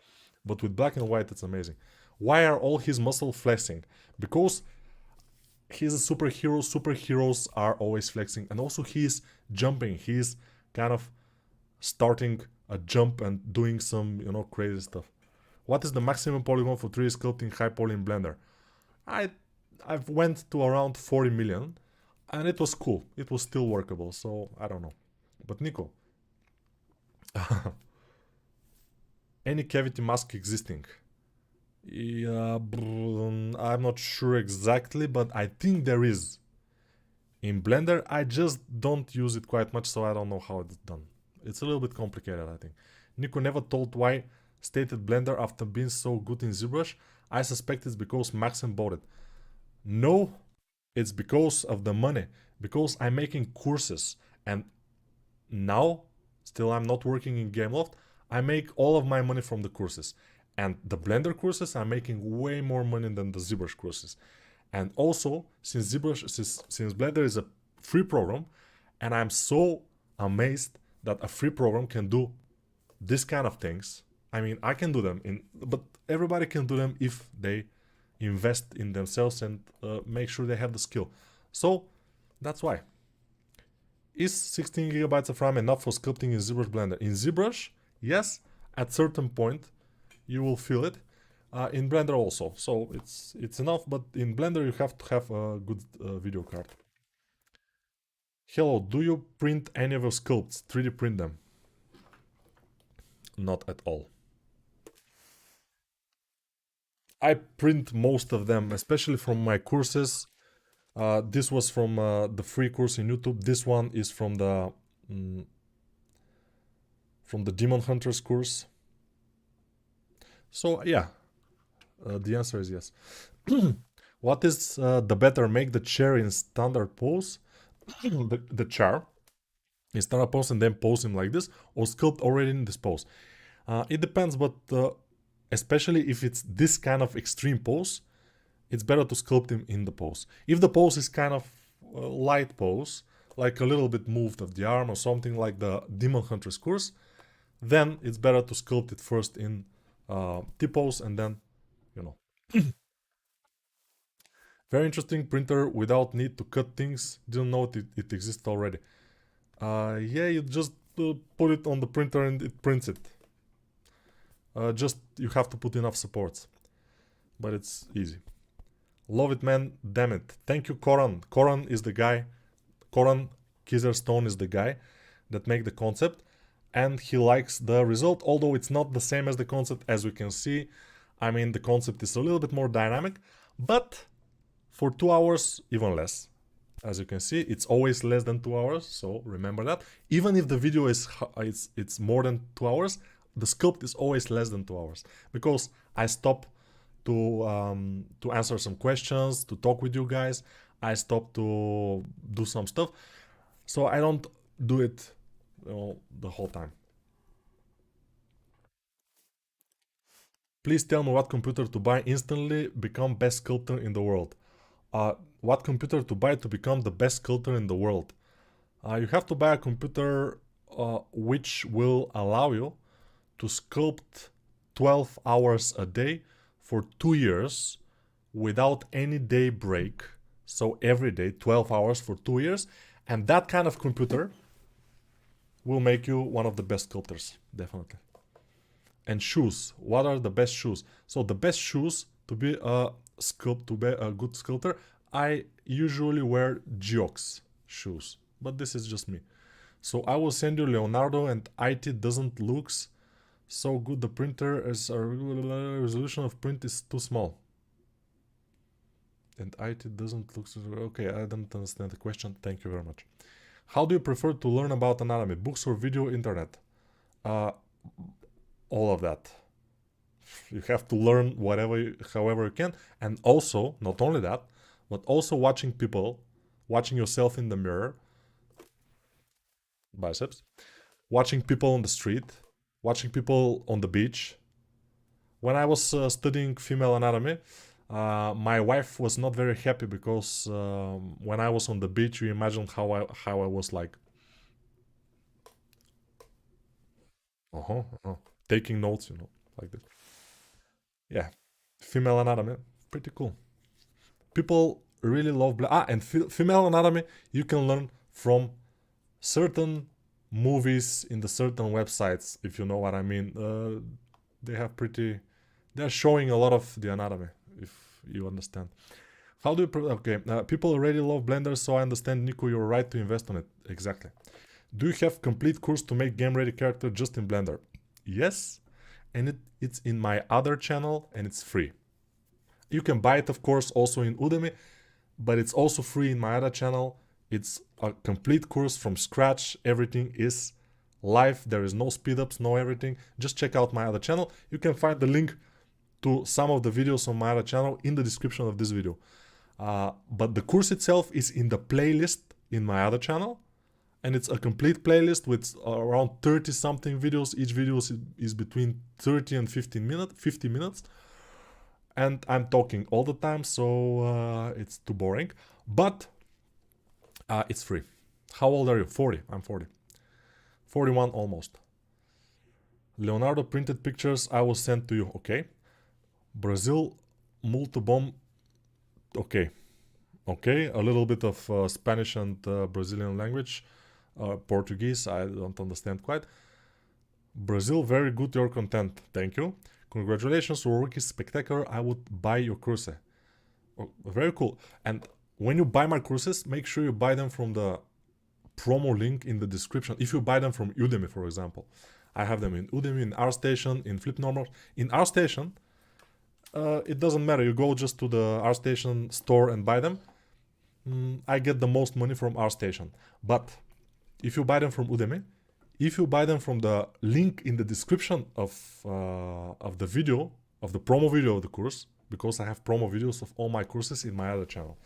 But with black and white, it's amazing. Why are all his muscles flexing? Because he's a superhero. Superheroes are always flexing. And also he's jumping. He's kind of starting a jump and doing some, crazy stuff. What is the maximum polygon for 3D sculpting high poly in Blender? I've went to around 40 million. And it was cool. It was still workable. So I don't know. But Nico. Any cavity mask existing? Yeah, I'm not sure exactly, but I think there is. In Blender, I just don't use it quite much, so I don't know how it's done. It's a little bit complicated, I think. Nico never told why stated Blender after being so good in ZBrush. I suspect it's because Maxim bought it. No, it's because of the money. Because I'm making courses, and now, still I'm not working in Gameloft, I make all of my money from the courses. And the Blender courses, I'm making way more money than the ZBrush courses. And also, since Blender is a free program, and I'm so amazed that a free program can do this kind of things. I mean, I can do them, but everybody can do them if they invest in themselves and make sure they have the skill. So, that's why. Is 16 gigabytes of RAM enough for sculpting in ZBrush Blender? In ZBrush, yes, at certain point you will feel it. In Blender also, so it's enough, but in Blender you have to have a good video card. Hello, do you print any of your sculpts? 3D print them? Not at all. I print most of them, especially from my courses. This was from the free course in YouTube. This one is from the Demon Hunters course. So yeah, the answer is yes. What is the better? Make the chair in standard pose, the chair in standard pose, and then pose him like this, or sculpt already in this pose? It depends, but especially if it's this kind of extreme pose, it's better to sculpt him in the pose. If the pose is kind of light pose, like a little bit moved of the arm or something like the Demon Hunters course, then it's better to sculpt it first in T-pose and then, Very interesting printer without need to cut things. Didn't know it exists already. Yeah, you just put it on the printer and it prints it. Just you have to put enough supports. But it's easy. Love it, man. Damn it. Thank you, Koran. Koran is the guy. Koran Kizerstone is the guy that make the concept. And he likes the result, although it's not the same as the concept, as we can see. I mean, the concept is a little bit more dynamic, but for 2 hours, even less. As you can see, it's always less than 2 hours, so remember that. Even if the video is it's more than 2 hours, the sculpt is always less than 2 hours, because I stop to answer some questions, to talk with you guys. I stop to do some stuff, so I don't do it the whole time. Please tell me what computer to buy instantly become best sculptor in the world. What computer to buy to become the best sculptor in the world? You have to buy a computer which will allow you to sculpt 12 hours a day for 2 years without any day break. So every day 12 hours for 2 years, and that kind of computer will make you one of the best sculptors, definitely. And shoes. What are the best shoes? So the best shoes to be a good sculptor, I usually wear Geox shoes, but this is just me. So I will send you Leonardo, and IT doesn't looks so good. The printer is a resolution of print is too small. And IT doesn't look so okay. I don't understand the question. Thank you very much. How do you prefer to learn about anatomy? Books or video, internet? Uh, all of that. You have to learn however you can, and also not only that, but also watching people, watching yourself in the mirror, biceps, watching people on the street, watching people on the beach. When I was studying female anatomy, my wife was not very happy because when I was on the beach, you imagine how I was like, taking notes, like this. Yeah, female anatomy, pretty cool. People really love and female anatomy. You can learn from certain movies in the certain websites, if you know what I mean. They have they're showing a lot of the anatomy, if you understand. How do you okay, people already love Blender, so I understand, Nico, you're right to invest on it. Exactly. Do you have complete course to make game ready character just in Blender? Yes, and it's in my other channel, and it's free. You can buy it, of course, also in Udemy, but it's also free in my other channel. It's a complete course from scratch. Everything is live. There is no speed ups, no everything. Just check out my other channel. You can find the link to some of the videos on my other channel in the description of this video. But the course itself is in the playlist in my other channel. And it's a complete playlist with around 30 something videos. Each video is between 30 and 50 minutes. And I'm talking all the time, so it's too boring. But it's free. How old are you? 40. I'm 40. 41 almost. Leonardo printed pictures I will send to you. Okay. Brazil multibomb. Okay. Okay. A little bit of Spanish and Brazilian language. Portuguese, I don't understand quite. Brazil, very good your content. Thank you. Congratulations, your work is spectacular. I would buy your course. Oh, very cool. And when you buy my courses, make sure you buy them from the promo link in the description. If you buy them from Udemy, for example, I have them in Udemy, in ArtStation, in FlipNormal. In ArtStation, it doesn't matter. You go just to the ArtStation store and buy them. I get the most money from ArtStation. But if you buy them from Udemy, if you buy them from the link in the description of the video, of the promo video of the course, because I have promo videos of all my courses in my other channel.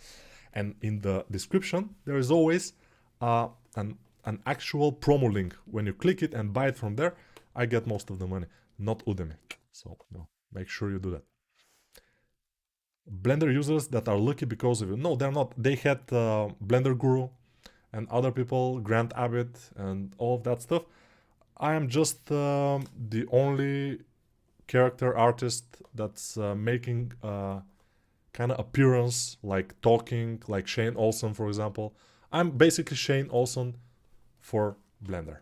And in the description, there is always an actual promo link. When you click it and buy it from there, I get most of the money, not Udemy. So make sure you do that. Blender users that are lucky because of it. No, they're not. They had Blender Guru and other people, Grant Abbott and all of that stuff. I am just the only character artist that's making kind of appearance, like talking, like Shane Olsen, for example. I'm basically Shane Olsen for Blender,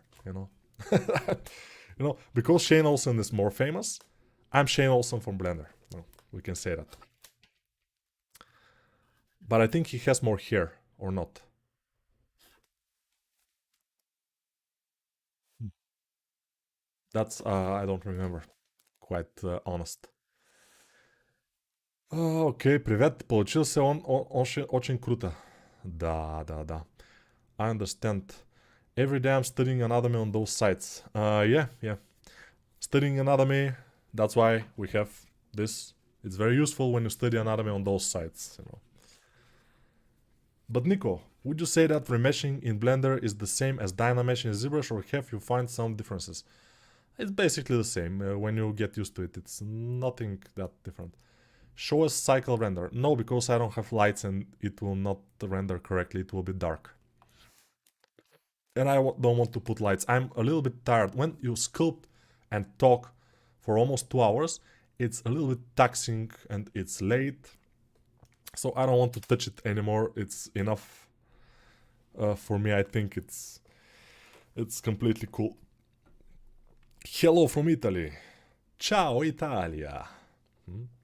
because Shane Olsen is more famous, I'm Shane Olsen from Blender. We can say that. But I think he has more hair, or not. That's, I don't remember. Quite honest. Окей, привет. Получил се очень круто. Да. I understand. Every day I'm studying anatomy on those sites. Yeah. Studying anatomy, that's why we have this. It's very useful when you study anatomy on those sites, But Nico, would you say that remeshing in Blender is the same as Dynameshing in ZBrush, or have you find some differences? It's basically the same when you get used to it. It's nothing that different. Show a cycle render. No, because I don't have lights and it will not render correctly. It will be dark. And I don't want to put lights. I'm a little bit tired. When you sculpt and talk for almost 2 hours, it's a little bit taxing and it's late. So I don't want to touch it anymore. It's enough for me. I think it's It's completely cool. Hello from Italy. Ciao Italia.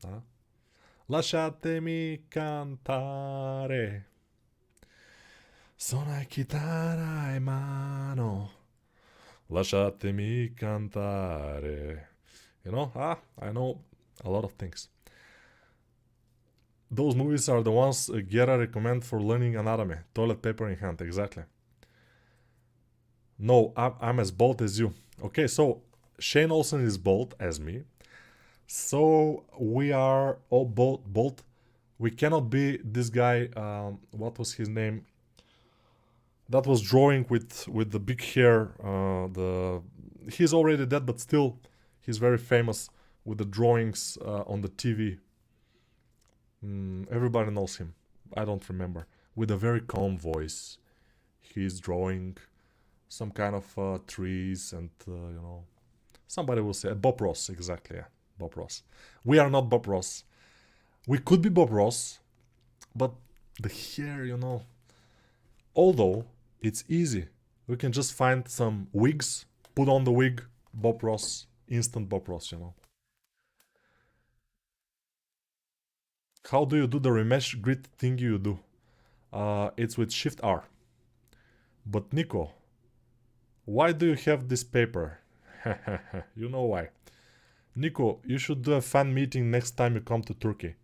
Ah. Lasciatemi cantare. Suona chitarra in mano. Lasciatemi cantare. I know a lot of things. Those movies are the ones Gera recommend for learning anatomy. Toilet paper in hand, exactly. No, I'm as bald as you. Okay, so Shane Olsen is bald as me. So we are all bald. We cannot be this guy. What was his name? That was drawing with the big hair. The He's already dead, but still, he's very famous with the drawings on the TV. Everybody knows him. I don't remember. With a very calm voice, he's drawing some kind of trees and somebody will say Bob Ross, exactly. Yeah, Bob Ross. We are not Bob Ross. We could be Bob Ross, but the hair, Although it's easy, we can just find some wigs, put on the wig, Bob Ross, instant Bob Ross. How do you do the remesh grid thing you do? It's with Shift R. But Nico, why do you have this paper? You know why. Nico, you should do a fan meeting next time you come to Turkey.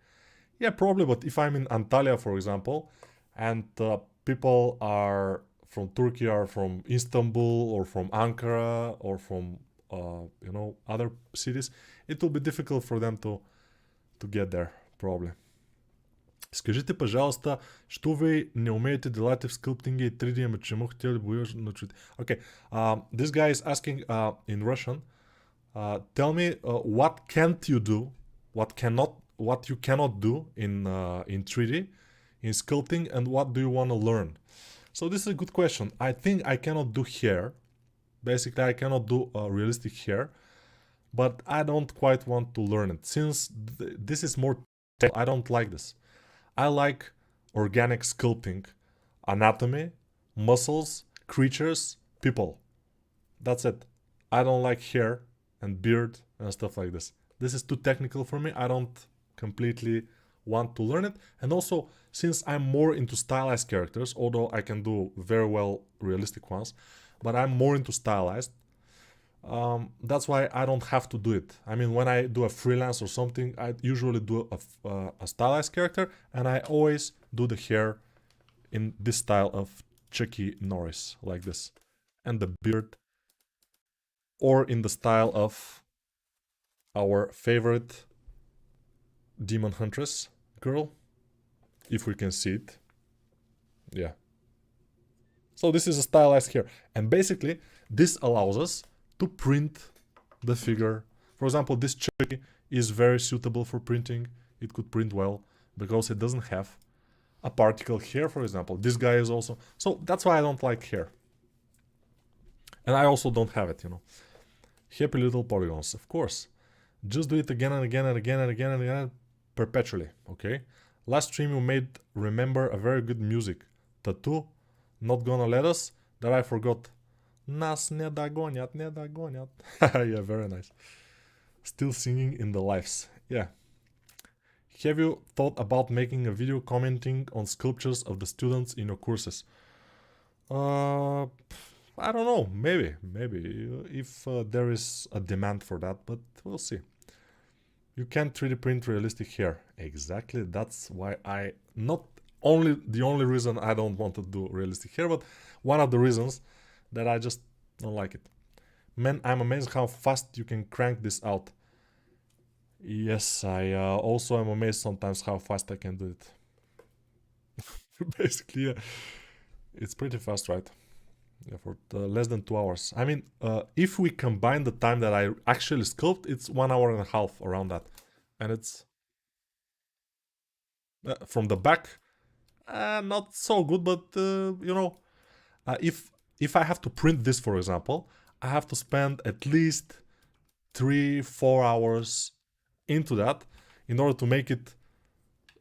Yeah, probably, but if I'm in Antalya, for example, and people are from Turkey, are from Istanbul, or from Ankara, or from, other cities, it will be difficult for them to get there, probably. Скажите, пожалуйста, що ви не умеете да делате в скулптинга и 3D, ама че му хотели да го научите? Okay, this guy is asking in Russian, tell me what can't you do, what you cannot do in 3D, in sculpting, and what do you want to learn? So this is a good question. I think I cannot do hair. Basically, I cannot do realistic hair, but I don't quite want to learn it since this is more. I don't like this. I like organic sculpting, anatomy, muscles, creatures, people. That's it. I don't like hair and beard and stuff like this. This is too technical for me. I don't completely want to learn it. And also, since I'm more into stylized characters, although I can do very well realistic ones, but I'm more into stylized, that's why I don't have to do it. I mean, when I do a freelance or something, I usually do a stylized character, and I always do the hair in this style of Chucky Norris, like this, and the beard, or in the style of our favorite demon huntress girl, if we can see it. Yeah. So this is a stylized hair, and basically this allows us to print the figure. For example, this Chucky is very suitable for printing. It could print well because it doesn't have a particle hair, for example. This guy is also. So that's why I don't like hair. And I also don't have it. Happy little polygons, of course. Just do it again and again and again and again and again perpetually, okay? Last stream you made remember a very good music. Tattoo, Not Gonna Let Us, that I forgot. Nas не догонят, не догонят. Yeah, very nice. Still singing in the lives. Yeah. Have you thought about making a video commenting on sculptures of the students in your courses? I don't know. Maybe if there is a demand for that, but we'll see. You can't 3D print realistic hair. Exactly. That's why not only the only reason I don't want to do realistic hair, but one of the reasons that I just don't like it. Man, I'm amazed how fast you can crank this out. Yes, I also am amazed sometimes how fast I can do it. Basically, yeah. It's pretty fast, right? Yeah, for less than 2 hours. I mean, if we combine the time that I actually sculpt, it's 1 hour and a half, around that. And it's from the back, not so good, but if I have to print this, for example, I have to spend at least 3-4 hours into that in order to make it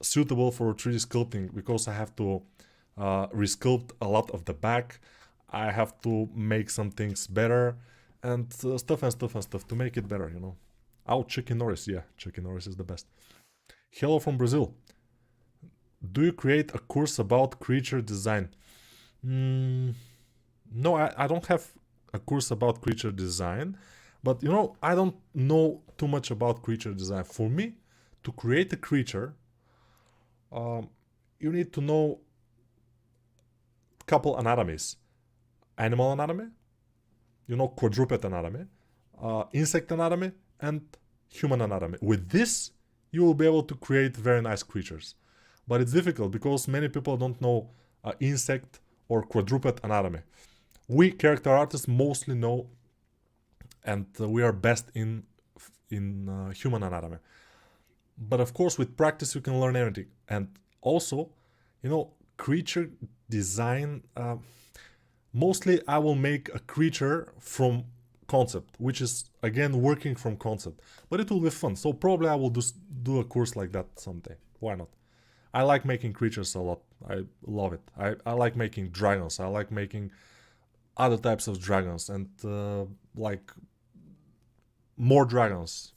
suitable for 3D sculpting, because I have to resculpt a lot of the back. I have to make some things better and stuff and stuff and stuff to make it better, you know. Oh, Chicken Norris, yeah, Chicken Norris is the best. Hello from Brazil. Do you create a course about creature design? Mm, no, I don't have a course about creature design, but you know, I don't know too much about creature design. For me, to create a creature, um, you need to know a couple anatomies: animal anatomy, you know, quadruped anatomy, insect anatomy, and human anatomy. With this, you will be able to create very nice creatures. But it's difficult because many people don't know insect or quadruped anatomy. We character artists mostly know, and we are best in human anatomy. But of course, with practice, you can learn everything. And also, you know, creature design. Mostly, I will make a creature from concept, which is again working from concept. But it will be fun. So probably I will do a course like that someday. Why not? I like making creatures a lot. I love it. I like making dragons. I like making other types of dragons and like more dragons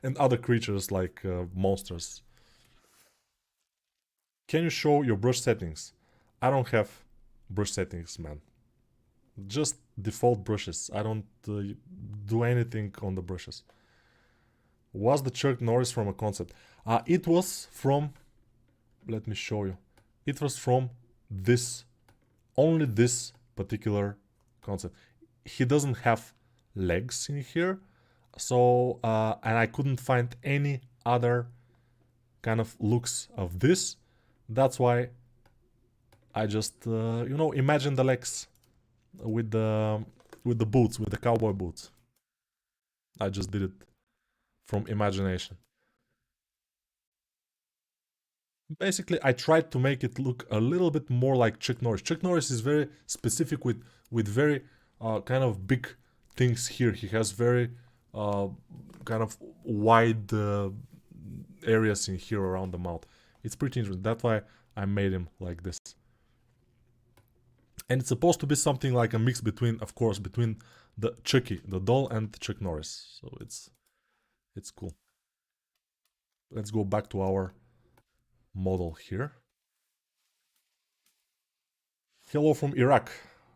and other creatures like monsters. Can you show your brush settings? I don't have brush settings, man. Just default brushes. I don't do anything on the brushes. Was the Chuck Norris from a concept? It was from. Let me show you. It was from this, only this particular concept. He doesn't have legs in here, so and I couldn't find any other kind of looks of this. That's why I just you know, imagine the legs with the boots, with the cowboy boots. I just did it from imagination. Basically, I tried to make it look a little bit more like Chuck Norris. Chuck Norris is very specific with very kind of big things here. He has very uh, kind of wide areas in here around the mouth. It's pretty interesting. That's why I made him like this. And it's supposed to be something like a mix between, of course, between the Chucky, the doll, and Chuck Norris. So it's cool. Let's go back to our model here. Hello from Iraq.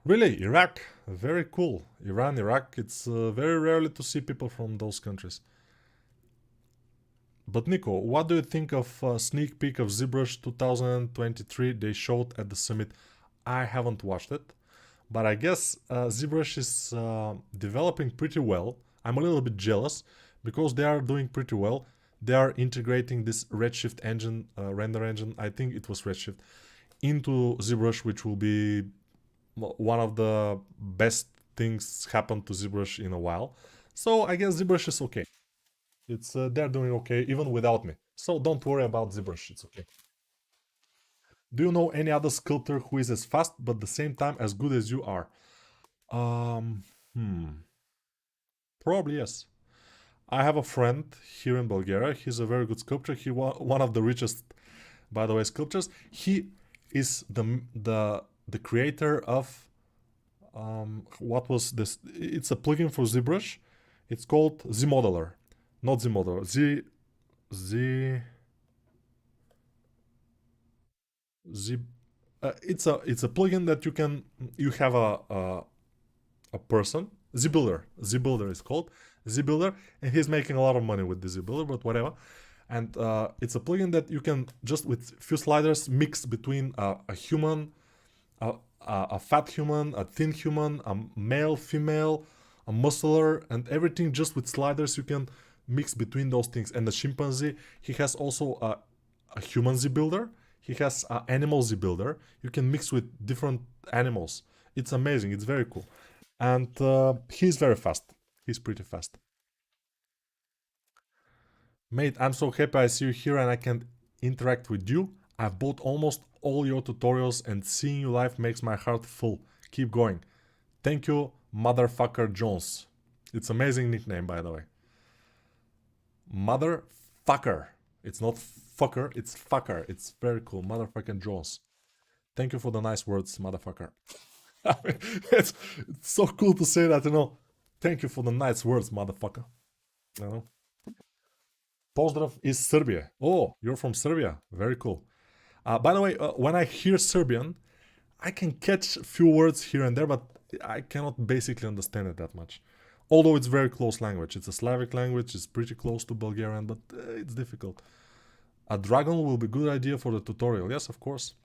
Really, Iraq? Very cool. Iran, Iraq. It's very rarely to see people from those countries. But Nico, what do you think of sneak peek of ZBrush 2023 they showed at the summit? I haven't watched it, but I guess ZBrush is developing pretty well. I'm a little bit jealous because they are doing pretty well. They are integrating this Redshift engine, render engine. I think it was Redshift into ZBrush, which will be one of the best things happened to ZBrush in a while. So I guess ZBrush is okay. It's they're doing okay even without me. So don't worry about ZBrush. It's okay. Do you know any other sculptor who is as fast but at the same time as good as you are? Um, hmm. Probably yes. I have a friend here in Bulgaria. He's a very good sculptor. He one of the richest, by the way, sculptors. He is the creator of what was this? It's a plugin for ZBrush. It's called ZModeler, not ZModeler. Z Z. It's a plugin that you have a person, ZBuilder is called ZBuilder, and he's making a lot of money with the ZBuilder, but whatever. And it's a plugin that you can just with few sliders mix between a human, a fat human, a thin human, a male, female, a muscular, and everything just with sliders you can mix between those things. And the chimpanzee, he has also a human ZBuilder. He has an animal ZBuilder. You can mix with different animals. It's amazing. It's very cool. And he's very fast. He's pretty fast. Mate, I'm so happy I see you here and I can interact with you. I've bought almost all your tutorials and seeing you live makes my heart full. Keep going. Thank you, Motherfucker Jones. It's amazing nickname, by the way. Motherfucker. It's not fucker, it's fucker. It's very cool. Motherfucking Jones. Thank you for the nice words, motherfucker. I mean, it's so cool to say that, you know. Thank you for the nice words, motherfucker. You know. Pozdrav is Serbia. Oh, you're from Serbia. Very cool. By the way, when I hear Serbian, I can catch a few words here and there, but I cannot basically understand it that much. Although it's very close language. It's a Slavic language. It's pretty close to Bulgarian, but it's difficult. A dragon will be a good idea for the tutorial. Yes, of course.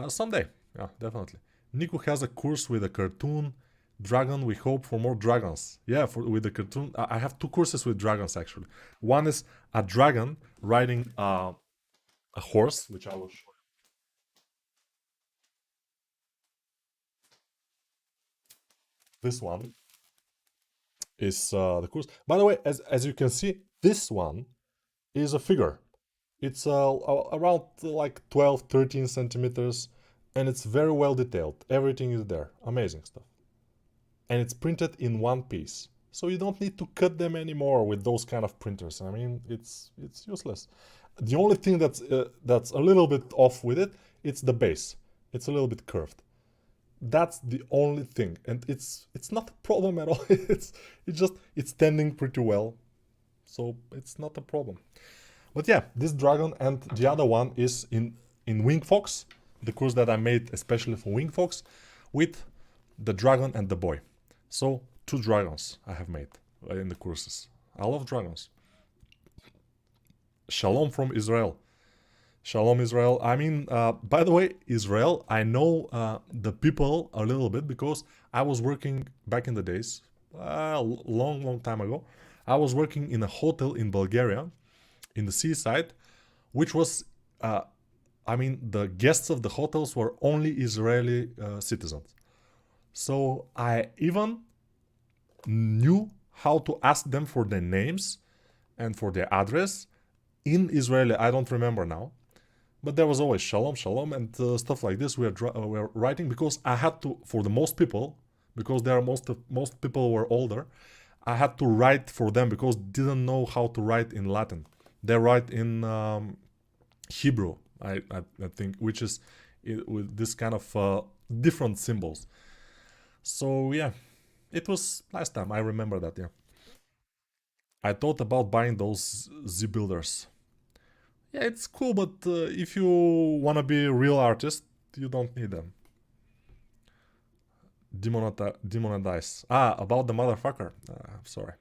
Someday. Yeah, definitely. Nico has a course with a cartoon dragon. We hope for more dragons. Yeah, with the cartoon. I have two courses with dragons actually. One is a dragon riding a horse, which I will show you. This one is the course. By the way, as you can see, this one is a figure. It's around like 12, 13 centimeters, and it's very well detailed. Everything is there. Amazing stuff. And it's printed in one piece. So you don't need to cut them anymore with those kind of printers. I mean, it's useless. The only thing that's a little bit off with it, it's the base. It's a little bit curved. That's the only thing, and it's not a problem at all. It's standing pretty well, so it's not a problem. But yeah, this dragon and the other one is in Wing Fox, the course that I made especially for Wing Fox, with the dragon and the boy. So two dragons I have made in the courses. I love dragons. Shalom from Israel. Shalom Israel. I mean, by the way, Israel, I know the people a little bit because I was working back in the days, long time ago. I was working in a hotel in Bulgaria, in the seaside, which was, I mean, the guests of the hotels were only Israeli citizens. So I even knew how to ask them for their names and for their address in Israeli. I don't remember now. But there was always shalom, shalom, and stuff like this. We were writing because I had to, for the most people, because there are most people were older, I had to write for them because didn't know how to write in Latin. They write in Hebrew, I think, which is with this kind of different symbols. So yeah, it was last time. I remember that. Yeah, I thought about buying those Z builders. Yeah, it's cool, but if you wanna be a real artist, you don't need them. Demonetize. About the motherfucker. Sorry.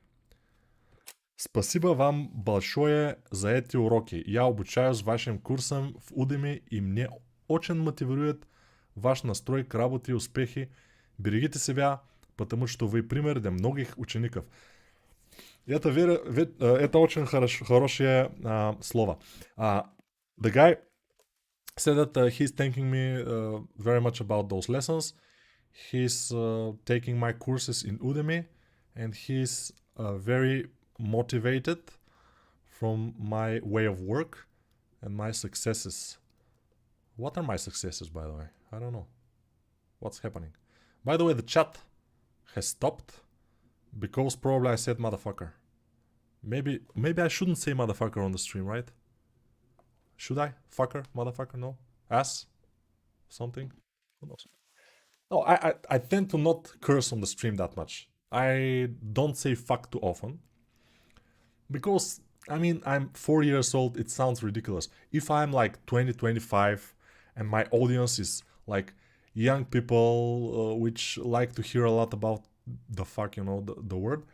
Спасибо вам большое за эти уроки. Я обучаюсь вашим курсам в Udemy и мне очень мотивирует ваш настрой к работе и успехи. Берегите себя, потому что вы пример для многих учеников. Это очень хорошее слово. The guy said that he's thanking me very much about those lessons. He's taking my courses in Udemy, and he's very motivated from my way of work and my successes. What are my successes, by the way? I don't know. What's happening? By the way, the chat has stopped because probably I said motherfucker. Maybe I shouldn't say motherfucker on the stream, right? Should I? Fucker? Motherfucker? No? Ass? Something? Who knows? No, I tend to not curse on the stream that much. I don't say fuck too often. Because, I mean, I'm 4 years old, it sounds ridiculous. If I'm like 20, 25, and my audience is like young people which like to hear a lot about the fuck, you know, the word,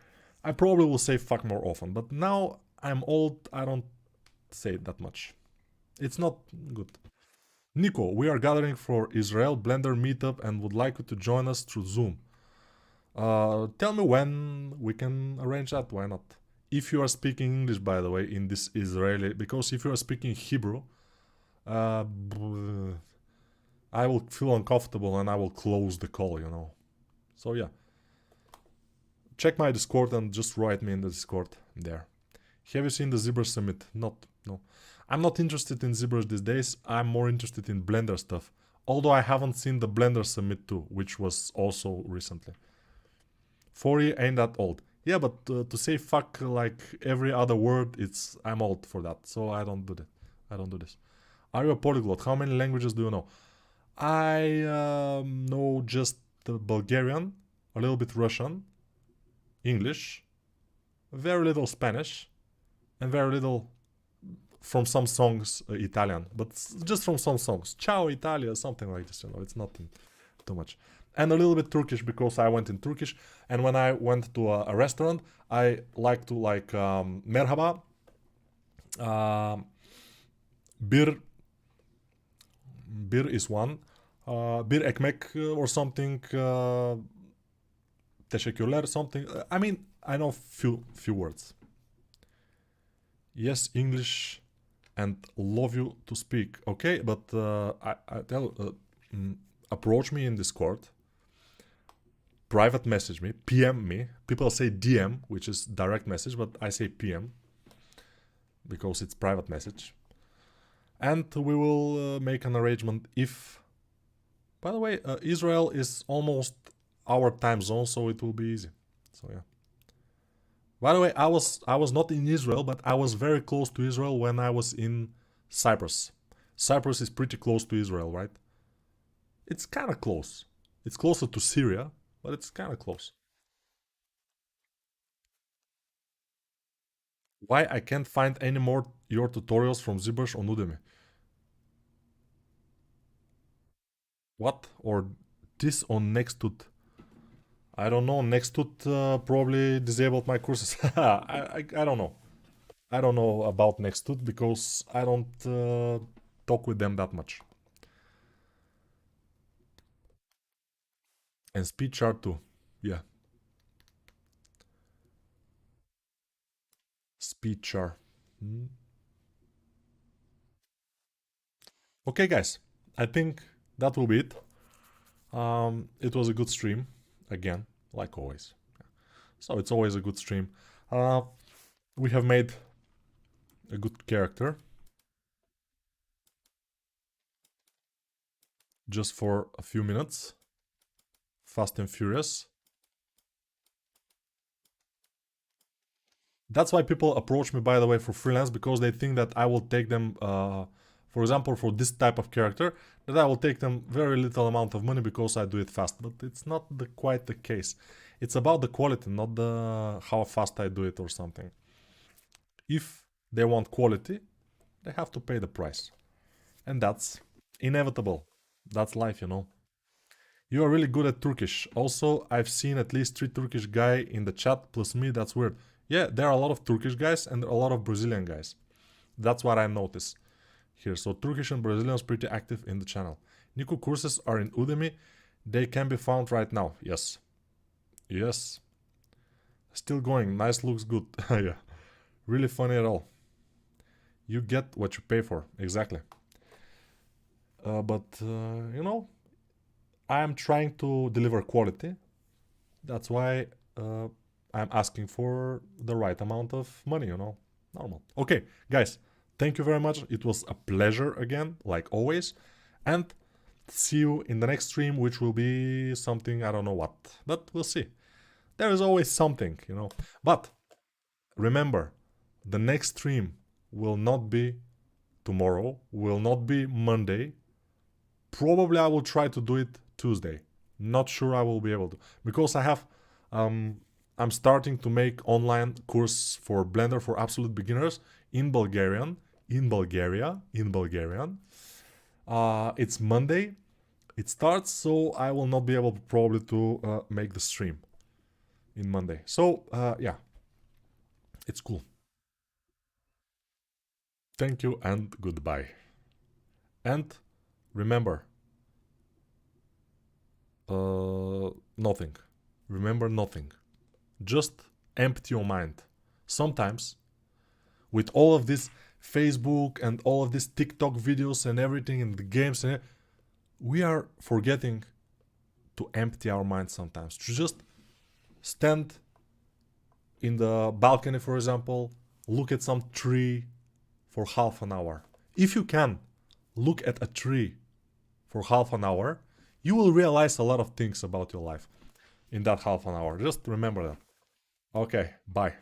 I probably will say fuck more often. But now I'm old, I don't say it that much. It's not good. Nico, we are gathering for Israel Blender meetup and would like you to join us through Zoom. Tell me when we can arrange that, why not? If you are speaking English, by the way, in this Israeli, because if you are speaking Hebrew, I will feel uncomfortable and I will close the call, you know. So yeah. Check my Discord and just write me in the Discord there. Have you seen the ZBrush Summit? No. I'm not interested in ZBrush these days. I'm more interested in Blender stuff. Although I haven't seen the Blender Summit too, which was also recently. 40 ain't that old. Yeah, but to say fuck like every other word, I'm old for that. So I don't do that. I don't do this. Are you a polyglot? How many languages do you know? I know just Bulgarian, a little bit Russian, English, very little Spanish, and very little from some songs Italian, but just from some songs. Ciao Italia, something like this, it's nothing too much. And a little bit Turkish because I went in Turkish, and when I went to a restaurant, I like to merhaba, bir, bir is one, bir ekmek or something, teşekkürler, something. I mean, I know few words. Yes, English and love you to speak. Okay, but I tell approach me in Discord, private message me, PM me. People say DM, which is direct message, but I say PM because it's private message. And we will make an arrangement if... By the way, Israel is almost our time zone, so it will be easy. So yeah. By the way, I was not in Israel, but I was very close to Israel when I was in Cyprus. Cyprus is pretty close to Israel, right? It's kind of close. It's closer to Syria, but it's kind of close. Why I can't find any more your tutorials from ZBrush on Udemy? What? Or this on Nextut? I don't know. Nextut probably disabled my courses. I don't know. I don't know about Nextut because I don't talk with them that much. And speed chart too. Yeah. Speed chart. Okay, guys. I think that will be it. It was a good stream. Again, like always. So it's always a good stream. We have made a good character. Just for a few minutes. Fast and Furious. That's why people approach me, by the way, for freelance, because they think that I will take them, for example, for this type of character, that I will take them very little amount of money because I do it fast. But it's not quite the case. It's about the quality, not the how fast I do it or something. If they want quality, they have to pay the price. And that's inevitable. That's life, you know. You are really good at Turkish. Also, I've seen at least 3 Turkish guy in the chat plus me. That's weird. Yeah, there are a lot of Turkish guys and a lot of Brazilian guys. That's what I noticed here. So Turkish and Brazilians pretty active in the channel. Nico courses are in Udemy. They can be found right now. Yes. Yes. Still going. Nice, looks good. Yeah. Really funny at all. You get what you pay for. Exactly. But you know, I'm trying to deliver quality. That's why I'm asking for the right amount of money, you know. Normal. Okay, guys, thank you very much. It was a pleasure again, like always. And see you in the next stream, which will be something, I don't know what. But we'll see. There is always something, you know. But remember, the next stream will not be tomorrow, will not be Monday. Probably I will try to do it Tuesday. Not sure I will be able to. Because I have... I'm starting to make online course for Blender for absolute beginners in Bulgarian. In Bulgarian. It's Monday. It starts, so I will not be able probably to make the stream in Monday. So, yeah. It's cool. Thank you and goodbye. And remember, nothing. Remember nothing. Just empty your mind. Sometimes, with all of this Facebook and all of these TikTok videos and everything and the games, we are forgetting to empty our mind sometimes. To just stand in the balcony, for example, look at some tree for half an hour. If you can look at a tree for half an hour, you will realize a lot of things about your life in that half an hour. Just remember that. Okay, bye.